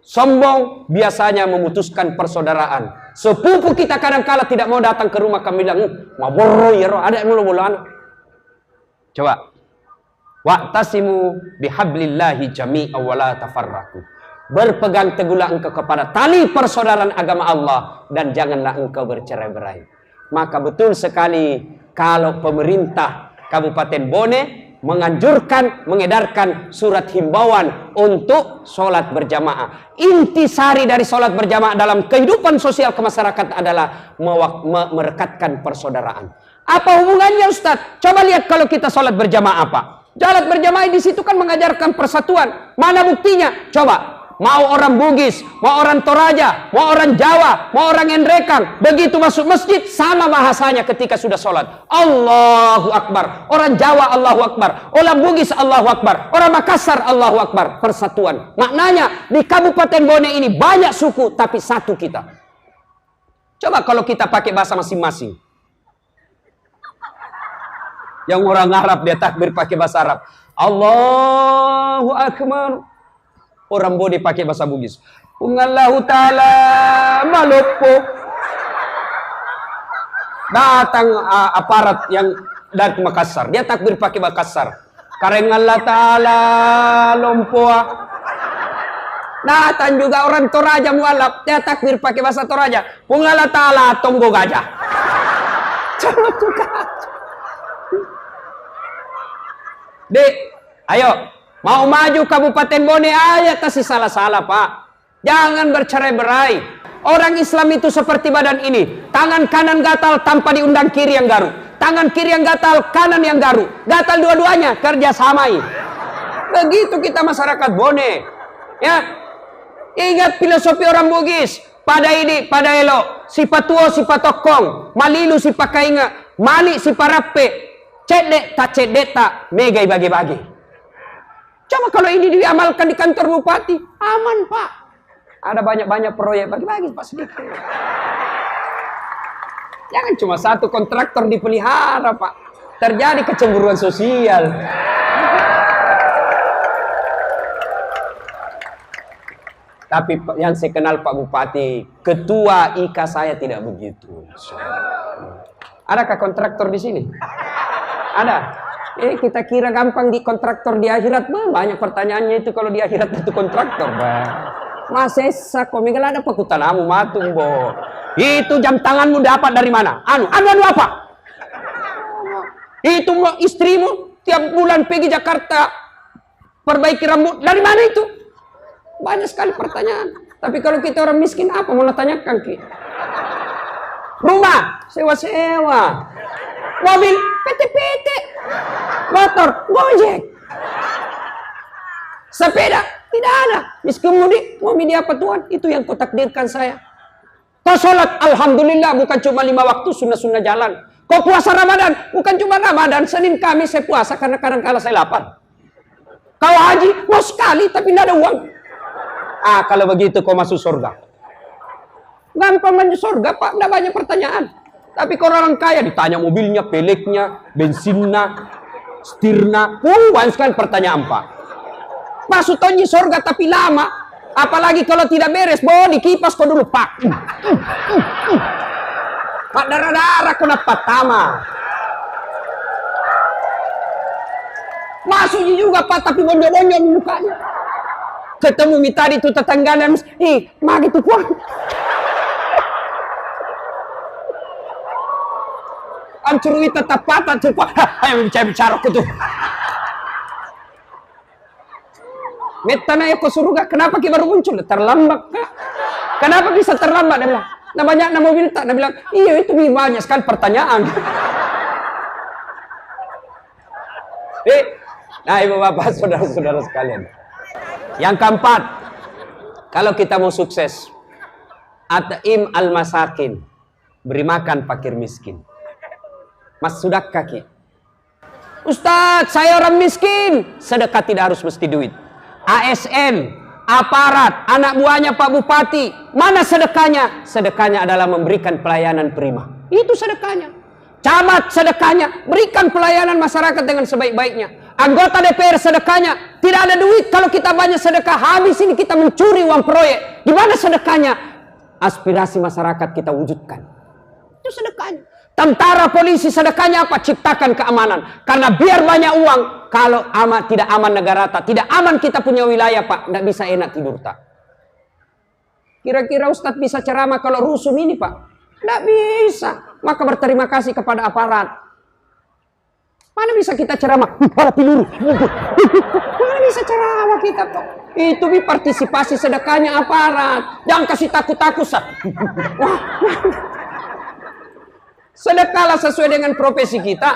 sombong biasanya memutuskan persaudaraan. Sepupu kita kadang-kala tidak mau datang ke rumah, kami bilang, mau borro ya roh, ada mulu-mulu. Coba. Wa'tasimu bihablillahi jami'a wa la tafarraqu. Berpegang teguhlah engkau kepada tali persaudaraan agama Allah dan janganlah engkau bercerai-berai. Maka betul sekali kalau pemerintah Kabupaten Bone menganjurkan, mengedarkan surat himbauan untuk sholat berjamaah. Intisari dari sholat berjamaah dalam kehidupan sosial kemasyarakatan adalah merekatkan persaudaraan. Apa hubungannya Ustadz? Coba lihat kalau kita sholat berjamaah apa? Sholat berjamaah di situ kan mengajarkan persatuan. Mana buktinya? Coba. Mau orang Bugis, mau orang Toraja, mau orang Jawa, mau orang Endrekang, begitu masuk masjid sama bahasanya ketika sudah sholat. Allahu Akbar. Orang Jawa Allahu Akbar, orang Bugis Allahu Akbar, orang Makassar Allahu Akbar. Persatuan. Maknanya di Kabupaten Bone ini banyak suku tapi satu kita. Coba kalau kita pakai bahasa masing-masing. Yang orang Arab dia takbir pakai bahasa Arab. Allahu Akbar. Orang Bone pakai bahasa Bugis. Ungallahu ta'ala malopo. Datang aparat yang dari Makassar. Dia takbir pakai Makassar. Karengallah ta'ala lompoa. Datang juga orang Toraja mualaf. Dia takbir pakai bahasa Toraja. Ungallah ta'ala tonggo gajah. Coba juga. Dek, ayo. Mau maju Kabupaten Bone aja kasih salah-salah Pak. Jangan bercerai-berai. Orang Islam itu seperti badan ini. Tangan kanan gatal tanpa diundang kiri yang garuk. Tangan kiri yang gatal, kanan yang garuk. Gatal dua-duanya, kerjasamai. Begitu kita masyarakat Bone. Ya, ingat filosofi orang Bugis. Pada ini, pada elo. Si patuo, si patokong. Malilu, si pakainga. Mali, si parape. Cedek, tak cedek, tak. Megai bagi-bagi. Coba kalau ini diamalkan di kantor bupati, aman Pak. Ada banyak-banyak proyek, bagi-bagi Pak sedikit. Jangan cuma satu kontraktor dipelihara Pak. Terjadi kecemburuan sosial. Tapi yang saya kenal Pak Bupati, ketua IKA saya tidak begitu. Adakah kontraktor di sini? Ada. Kita kira gampang di kontraktor di akhirat. Banyak pertanyaannya itu kalau di akhirat itu kontraktor. Mas Esa, komikal ada pakutanamu matung bo. Itu jam tanganmu dapat dari mana? Anu apa? Itu istrimu tiap bulan pergi Jakarta perbaiki rambut. Dari mana itu? Banyak sekali pertanyaan. Tapi kalau kita orang miskin apa mau tanyakan ki? Rumah sewa-sewa. Mobil PT. Motor Gojek. Sepeda tidak ada. Miskemudi mau dia apa Tuhan? Itu yang kau takdirkan saya. Kau sholat alhamdulillah bukan cuma 5 waktu sunnah-sunnah jalan. Kau puasa Ramadan bukan cuma Ramadan, Senin Kamis saya puasa karena kadang-kala saya lapar. Kau haji mau sekali tapi tidak ada uang. Kalau begitu kau masuk surga. Gampang masuk surga Pak, tidak banyak pertanyaan. Tapi kalau orang kaya ditanya mobilnya, peleknya, bensinnya, Stirna, banyak sekali pertanyaan Pak. Masuk tonji surga tapi lama. Apalagi kalau tidak beres, dikipas kau dulu Pak. Pak darah-darah kena patama. Masuk juga Pak, tapi bonjol-bonjol mukanya. Ketemu tadi itu tetangganya, mah gitu Pak. Ancuri tetap patah tuh Pak. Ayo bicara aku tuh. Metana ya ke surga, kenapa kita baru muncul? Terlambat Kak. Kenapa bisa terlambat? Dia bilang, banyak mobil tak. Dia bilang, iya itu banyak sekali pertanyaan. Nah ibu bapak, saudara-saudara sekalian. Yang keempat, kalau kita mau sukses, at'im al-masakin, beri makan fakir miskin. Mas sudah kaki. Ustadz, saya orang miskin. Sedekah tidak harus mesti duit. ASN, aparat, anak buahnya Pak Bupati, mana sedekahnya? Sedekahnya adalah memberikan pelayanan prima. Itu sedekahnya. Camat sedekahnya, berikan pelayanan masyarakat dengan sebaik-baiknya. Anggota DPR sedekahnya, tidak ada duit kalau kita banyak sedekah. Habis ini kita mencuri uang proyek. Di mana sedekahnya? Aspirasi masyarakat kita wujudkan. Itu sedekahnya. Tentara, polisi sedekahnya apa? Ciptakan keamanan. Karena biar banyak uang, kalau tidak aman negara tak, tidak aman kita punya wilayah Pak, tidak bisa enak tidur tak. Kira-kira Ustadz bisa ceramah kalau rusum ini Pak? Tidak bisa. Maka berterima kasih kepada aparat. Mana bisa kita ceramah? Para peluru. Mana bisa ceramah kita Pak? Itu partisipasi sedekahnya aparat. Jangan kasih takut-takut Sah. Sedekahlah sesuai dengan profesi kita.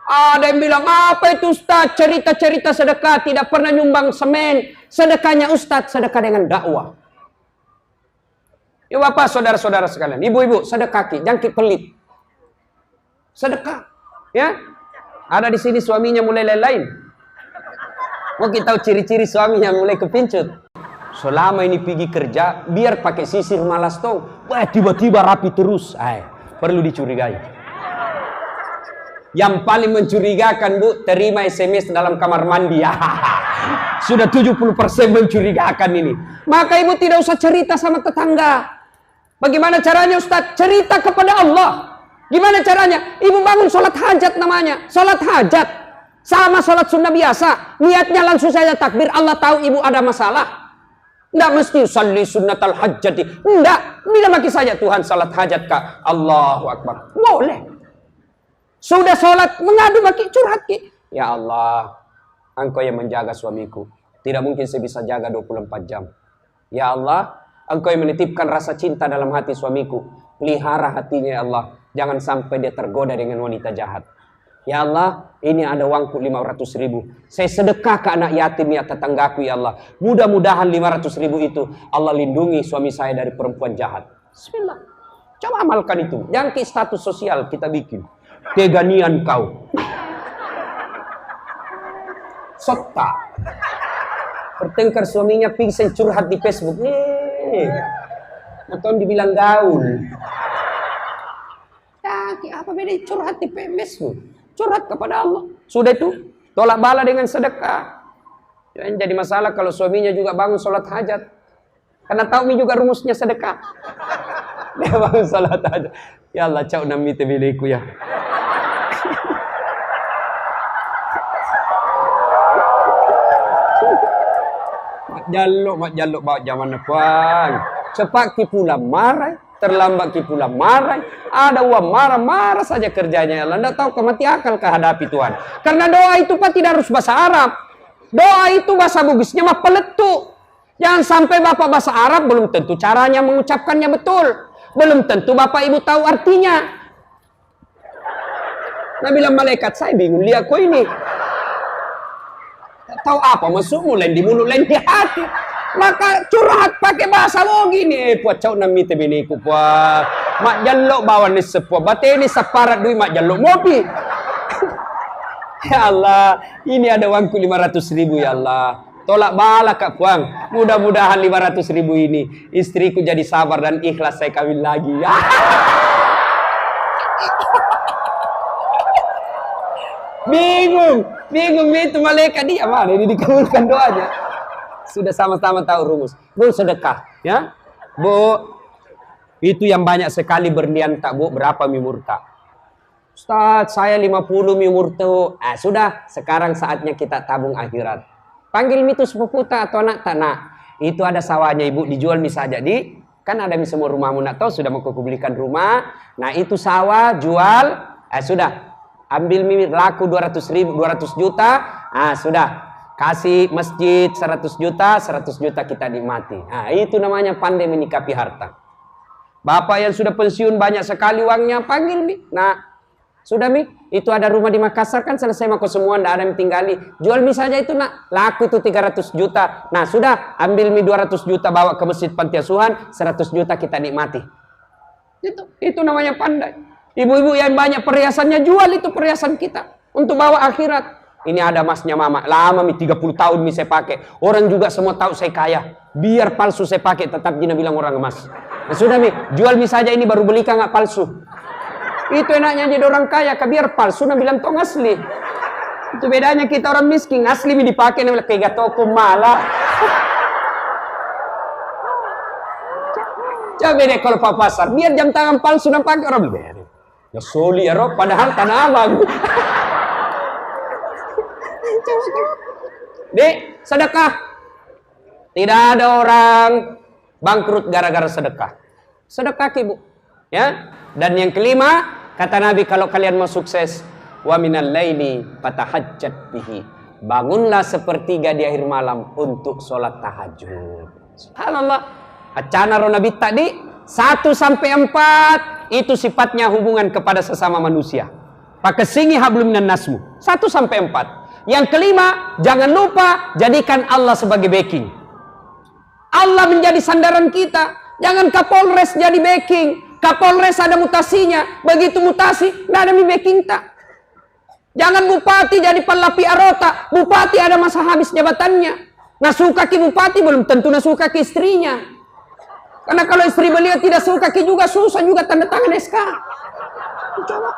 Ada yang bilang, apa itu Ustaz? Cerita-cerita sedekah, tidak pernah nyumbang semen. Sedekahnya Ustaz, sedekah dengan dakwah. Ya Bapak, saudara-saudara sekalian, ibu-ibu, sedekah jangan pelit. Sedekah, ya. Ada di sini suaminya mulai lain-lain. Mau kita tahu ciri-ciri suaminya mulai kepincut. Selama ini pergi kerja, biar pakai sisir malas tong. Wah, tiba-tiba rapi terus. Perlu dicurigai. Yang paling mencurigakan Bu, terima SMS dalam kamar mandi. Sudah 70% mencurigakan ini. Maka ibu tidak usah cerita sama tetangga. Bagaimana caranya Ustaz? Cerita kepada Allah. Gimana caranya? Ibu bangun sholat hajat namanya. Sholat hajat. Sama sholat sunnah biasa. Niatnya langsung saja takbir. Allah tahu ibu ada masalah. Tidak mesti salli sunnatal hajjati. Tidak. Bila maki saja Tuhan salat hajat Kak. Allahu Akbar. Boleh. Sudah sholat mengadu maki curhat ki. Ya Allah. Engkau yang menjaga suamiku. Tidak mungkin saya bisa jaga 24 jam. Ya Allah. Engkau yang menitipkan rasa cinta dalam hati suamiku. Pelihara hatinya ya Allah. Jangan sampai dia tergoda dengan wanita jahat. Ya Allah, ini ada uangku 500.000. Saya sedekah ke anak yatim ya tetanggaku ya Allah. Mudah-mudahan 500.000 itu Allah lindungi suami saya dari perempuan jahat. Bismillah. Coba amalkan itu. Jangan ke status sosial kita bikin. Keganian kau. Sota. Pertengkar suaminya pingsan curhat di Facebook. Atau dibilang gaul. Apa beda curhat di Facebook? Curhat kepada Allah. Sudah itu, tolak bala dengan sedekah. Jangan jadi masalah kalau suaminya juga bangun sholat hajat. Karena tahu mi juga rumusnya sedekah. Dia bangun sholat hajat. Ya Allah, cau nami tebiliku ya. Mak jaluk bawa zaman depan. Cepat ki pula marah. Terlambat ki pula marah. Ada uang marah saja kerjanya. Allah tidak tahu mati akal kehadapi Tuhan. Karena doa itu Pak tidak harus bahasa Arab. Doa itu bahasa Bugisnya mah peletuk. Jangan sampai Bapak bahasa Arab belum tentu caranya mengucapkannya betul. Belum tentu Bapak Ibu tahu artinya. Nah bilang malaikat, saya bingung lihat kok ini. Tak tahu apa masukmu lain di mulut lain di hati. Maka curhat pakai bahasa lo gini. Puat cau nami tebiniku puat. Mak jaluk bawa ni sepuat. Bate ini separat duit mak jaluk mopi. Ya Allah, ini ada uangku 500.000 ya Allah. Tolak bala Kak Puang. Mudah-mudahan 500.000 ini istriku jadi sabar dan ikhlas saya kawin lagi. Bingung itu malaikat dia mana ini dikabulkan doanya. Sudah sama-sama tahu rumus. Bu, sedekah, ya. Bu, itu yang banyak sekali berlian tak, Bu, berapa mi murta? Ustaz, saya 50 mi murta. Sudah, sekarang saatnya kita tabung akhirat. Panggil itu sepupu tak atau anak tak nak. Itu ada sawahnya Ibu, dijual mi saja di. Kan ada mi semua rumahmu nak tahu sudah mau belikan rumah. Nah, itu sawah jual, sudah. Ambil mi laku 200 juta, sudah kasih masjid 100 juta kita nikmati. Itu namanya pandai menyikapi harta. Bapak yang sudah pensiun banyak sekali uangnya, panggil mi. Nah, sudah mi, itu ada rumah di Makassar kan selesai mako semua, ndak ada yang tinggali. Jual mi saja itu nak, laku itu 300 juta. Nah, sudah ambil mi 200 juta bawa ke masjid panti asuhan, 100 juta kita nikmati. Itu namanya pandai. Ibu-ibu yang banyak perhiasannya jual itu perhiasan kita untuk bawa akhirat. Ini ada emasnya mama, lama mi 30 tahun mi saya pakai. Orang juga semua tahu saya kaya. Biar palsu saya pakai tetap Gina bilang orang emas. Nah, sudah mi, jual mi saja ini baru beli kan nggak palsu. Itu enaknya jadi orang kaya, biar palsu nah bilang tong asli. Itu bedanya kita orang miskin, asli mi dipakai nah kayak toko malah. Coba deh kalau pak pasar, biar jam tangan palsu nah pakai orang beli. Ya soli ya roh, padahal tanah abang. Dek, sedekah. Tidak ada orang bangkrut gara-gara sedekah. Sedekah Ibu. Ya. Dan yang kelima, kata Nabi kalau kalian mau sukses, wa minal laili fatahajjat bihi. Bangunlah sepertiga di akhir malam untuk sholat tahajud. Subhanallah. Acana roh Nabi tadi 1-4 itu sifatnya hubungan kepada sesama manusia. Pakesingi hablum minan nasmu. 1-4. Yang kelima, jangan lupa jadikan Allah sebagai backing. Allah menjadi sandaran kita. Jangan Kapolres jadi backing. Kapolres ada mutasinya. Begitu mutasi, nggak ada backing tak. Jangan bupati jadi pelapi arota. Bupati ada masa habis jabatannya. Nah suka ki bupati belum tentu nah suka ki istrinya. Karena kalau istri beliau tidak suka ki juga susah juga tanda tangan SK. Coba.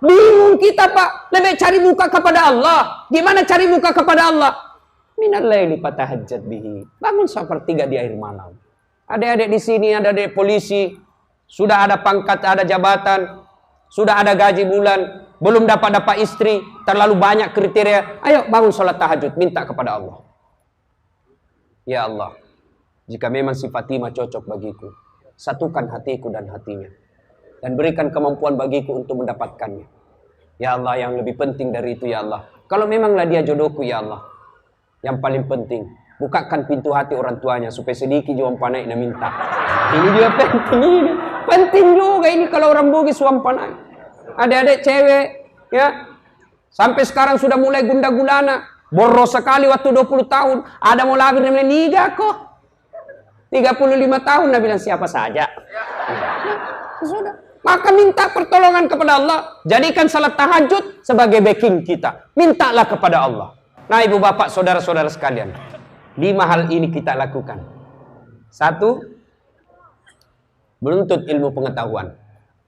Bingung kita Pak, lebih cari muka kepada Allah. Gimana cari muka kepada Allah? Minal laili fatahajjat bihi. Bangun sepertiga di akhir malam. Adik-adik di sini ada adik polisi, sudah ada pangkat, ada jabatan, sudah ada gaji bulan, belum dapat istri, terlalu banyak kriteria. Ayo bangun sholat tahajud, minta kepada Allah. Ya Allah, jika memang si Fatimah cocok bagiku, satukan hatiku dan hatinya. Dan berikan kemampuan bagiku untuk mendapatkannya. Ya Allah, yang lebih penting dari itu ya Allah. Kalau memanglah dia jodohku ya Allah. Yang paling penting, bukakan pintu hati orang tuanya supaya sedikit juang panai dan minta. Ini dia penting ini. Penting juga ini kalau orang bugis suam panai. Adik-adik cewek ya. Sampai sekarang sudah mulai gunda gulana. Boros sekali waktu 20 tahun. Ada mau lahir dan bilang niga kok. 35 tahun dia bilang siapa saja. Sudah. Maka minta pertolongan kepada Allah. Jadikan salat tahajud sebagai backing kita. Mintalah kepada Allah. Nah ibu bapak saudara-saudara sekalian. 5 hal ini kita lakukan. 1. Menuntut ilmu pengetahuan.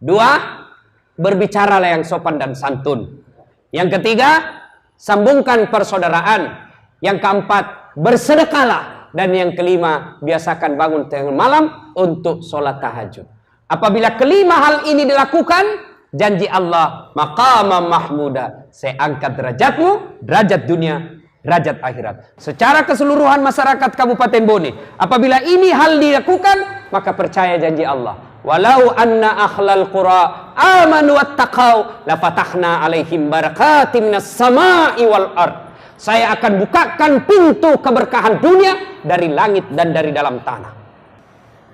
2. Berbicaralah yang sopan dan santun. Yang ketiga, sambungkan persaudaraan. Yang keempat, bersedekahlah. Dan yang kelima, biasakan bangun tengah malam untuk sholat tahajud. Apabila kelima hal ini dilakukan, janji Allah, maqamam mahmuda, saya angkat derajatmu, derajat dunia, derajat akhirat. Secara keseluruhan masyarakat Kabupaten Bone, apabila ini hal dilakukan, maka percaya janji Allah. Walau anna akhlal qura amanu wattaqau, la fatahna alaihim barakatim minas sama'i wal ard. Saya akan bukakan pintu keberkahan dunia dari langit dan dari dalam tanah.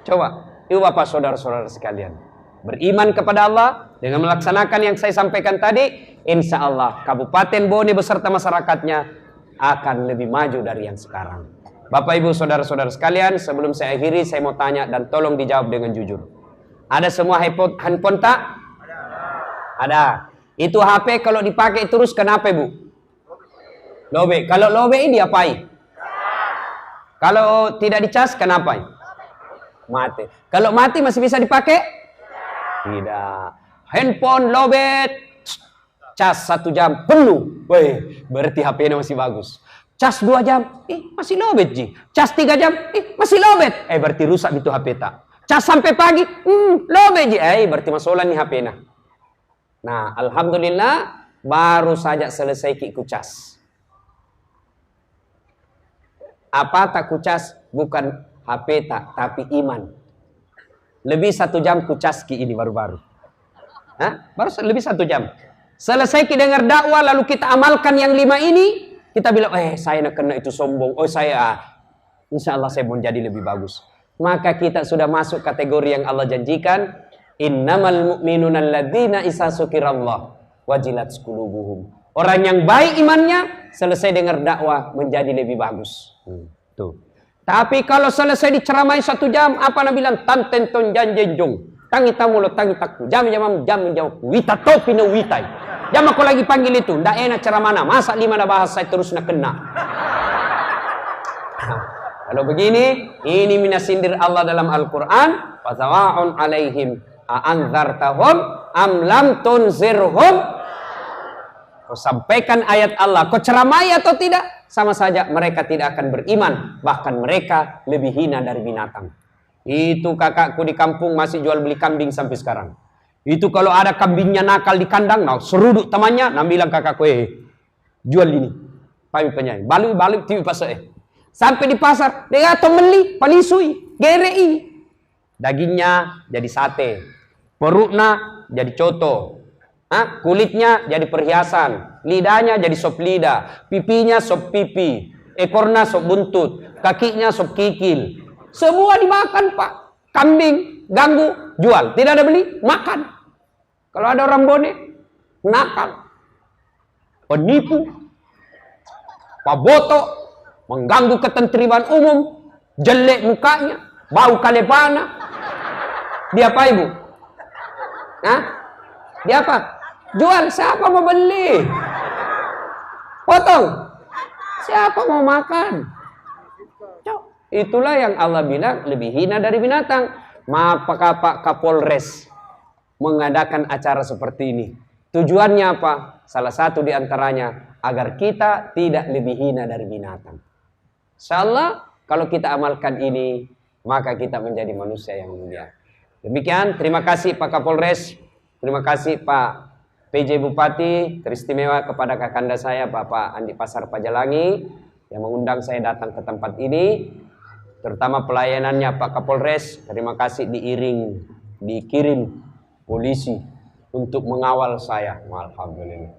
Coba, ibu bapak saudara-saudara sekalian, beriman kepada Allah dengan melaksanakan yang saya sampaikan tadi, insya Allah Kabupaten Bone beserta masyarakatnya akan lebih maju dari yang sekarang. Bapak ibu saudara-saudara sekalian, sebelum saya akhiri saya mau tanya dan tolong dijawab dengan jujur. Ada semua handphone tak? Ada. Itu HP kalau dipakai terus kenapa ibu? Lobe. Kalau lobe ini diapain? Kalau tidak dicas kenapa? Mati. Kalau mati masih bisa dipakai? Tidak. Handphone lobet Cas 1 jam penuh. Weh, berarti HP-nya masih bagus. Cas 2 jam, masih lowbat ji. Cas 3 jam, masih lowbat. Berarti rusak itu HP tak. Cas sampai pagi, lowbat ji. Berarti masalah nih HP-nya. Nah, alhamdulillah baru saja selesai ki kucas. Apa tak kucas? Bukan HP tak, tapi iman. Lebih 1 jam kucas ki ini baru-baru. Baru lebih 1 jam. Selesai kita dengar dakwah, lalu kita amalkan yang 5 ini, kita bilang, saya nak kena itu sombong. Insya Allah saya mau jadi lebih bagus. Maka kita sudah masuk kategori yang Allah janjikan. Innamal mu'minuna alladzina isa sukirallah wajilat qulubuhum. Orang yang baik imannya, selesai dengar dakwah menjadi lebih bagus. Tuh. Tapi kalau selesai diceramai 1 jam, apa nak bilang? Tantenton janjenjong. Tangi tamulo tangi takku. Jam jawab. Wita topi no witai. Jam aku lagi panggil itu. Ndak enak ceramana. Masa 5 dah bahas saya terus nak kena. Kalau begini, ini minasindir Allah dalam Al-Quran. Wasawa'un alaihim a'anzartahum am lam tunzirhum. Kau sampaikan ayat Allah, kau ceramai atau tidak, sama saja mereka tidak akan beriman. Bahkan mereka lebih hina dari binatang. Itu kakakku di kampung masih jual beli kambing sampai sekarang. Itu kalau ada kambingnya nakal di kandang, seruduk temannya, bilang kakakku, jual ini. Pami penyanyi, balik TV pasar. Sampai di pasar, dia atau beli, palisui, gerei. Dagingnya jadi sate, perutnya jadi coto, kulitnya jadi perhiasan, lidahnya jadi sop lidah, pipinya sop pipi, ekornya sop buntut, kakinya sop kikil. Semua dimakan Pak. Kambing, ganggu, jual. Tidak ada beli, makan. Kalau ada orang bonek, nakal, penipu, paboto, mengganggu ketentriman umum, jelek mukanya, bau kalepana. Dia apa ibu? Dia apa? Jual, siapa mau beli? Potong, siapa mau makan? Itulah yang Allah bilang lebih hina dari binatang. Maka Pak Kapolres mengadakan acara seperti ini. Tujuannya apa? Salah satu di antaranya agar kita tidak lebih hina dari binatang. Insyaallah kalau kita amalkan ini, maka kita menjadi manusia yang mulia. Demikian, terima kasih Pak Kapolres, terima kasih Pak PJ Bupati, teristimewa kepada kakanda saya Bapak Andi Pasar Pajalangi yang mengundang saya datang ke tempat ini. Terutama pelayanannya Pak Kapolres, terima kasih dikirim polisi untuk mengawal saya. Alhamdulillah.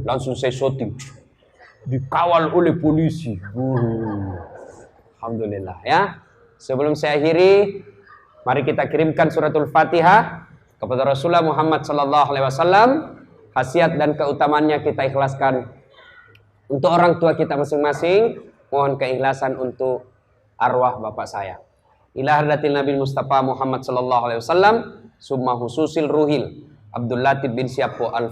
Langsung saya syuting. Dikawal oleh polisi. Alhamdulillah ya. Sebelum saya akhiri, mari kita kirimkan suratul Fatihah kepada Rasulullah Muhammad SAW. Khasiat dan keutamaannya kita ikhlaskan untuk orang tua kita masing-masing. Mohon keikhlasan untuk arwah bapak saya. Ila hadratil Nabi Mustafa Muhammad sallallahu alaihi wasallam, summa hususil ruhil Abdul Latif bin Syabpo Al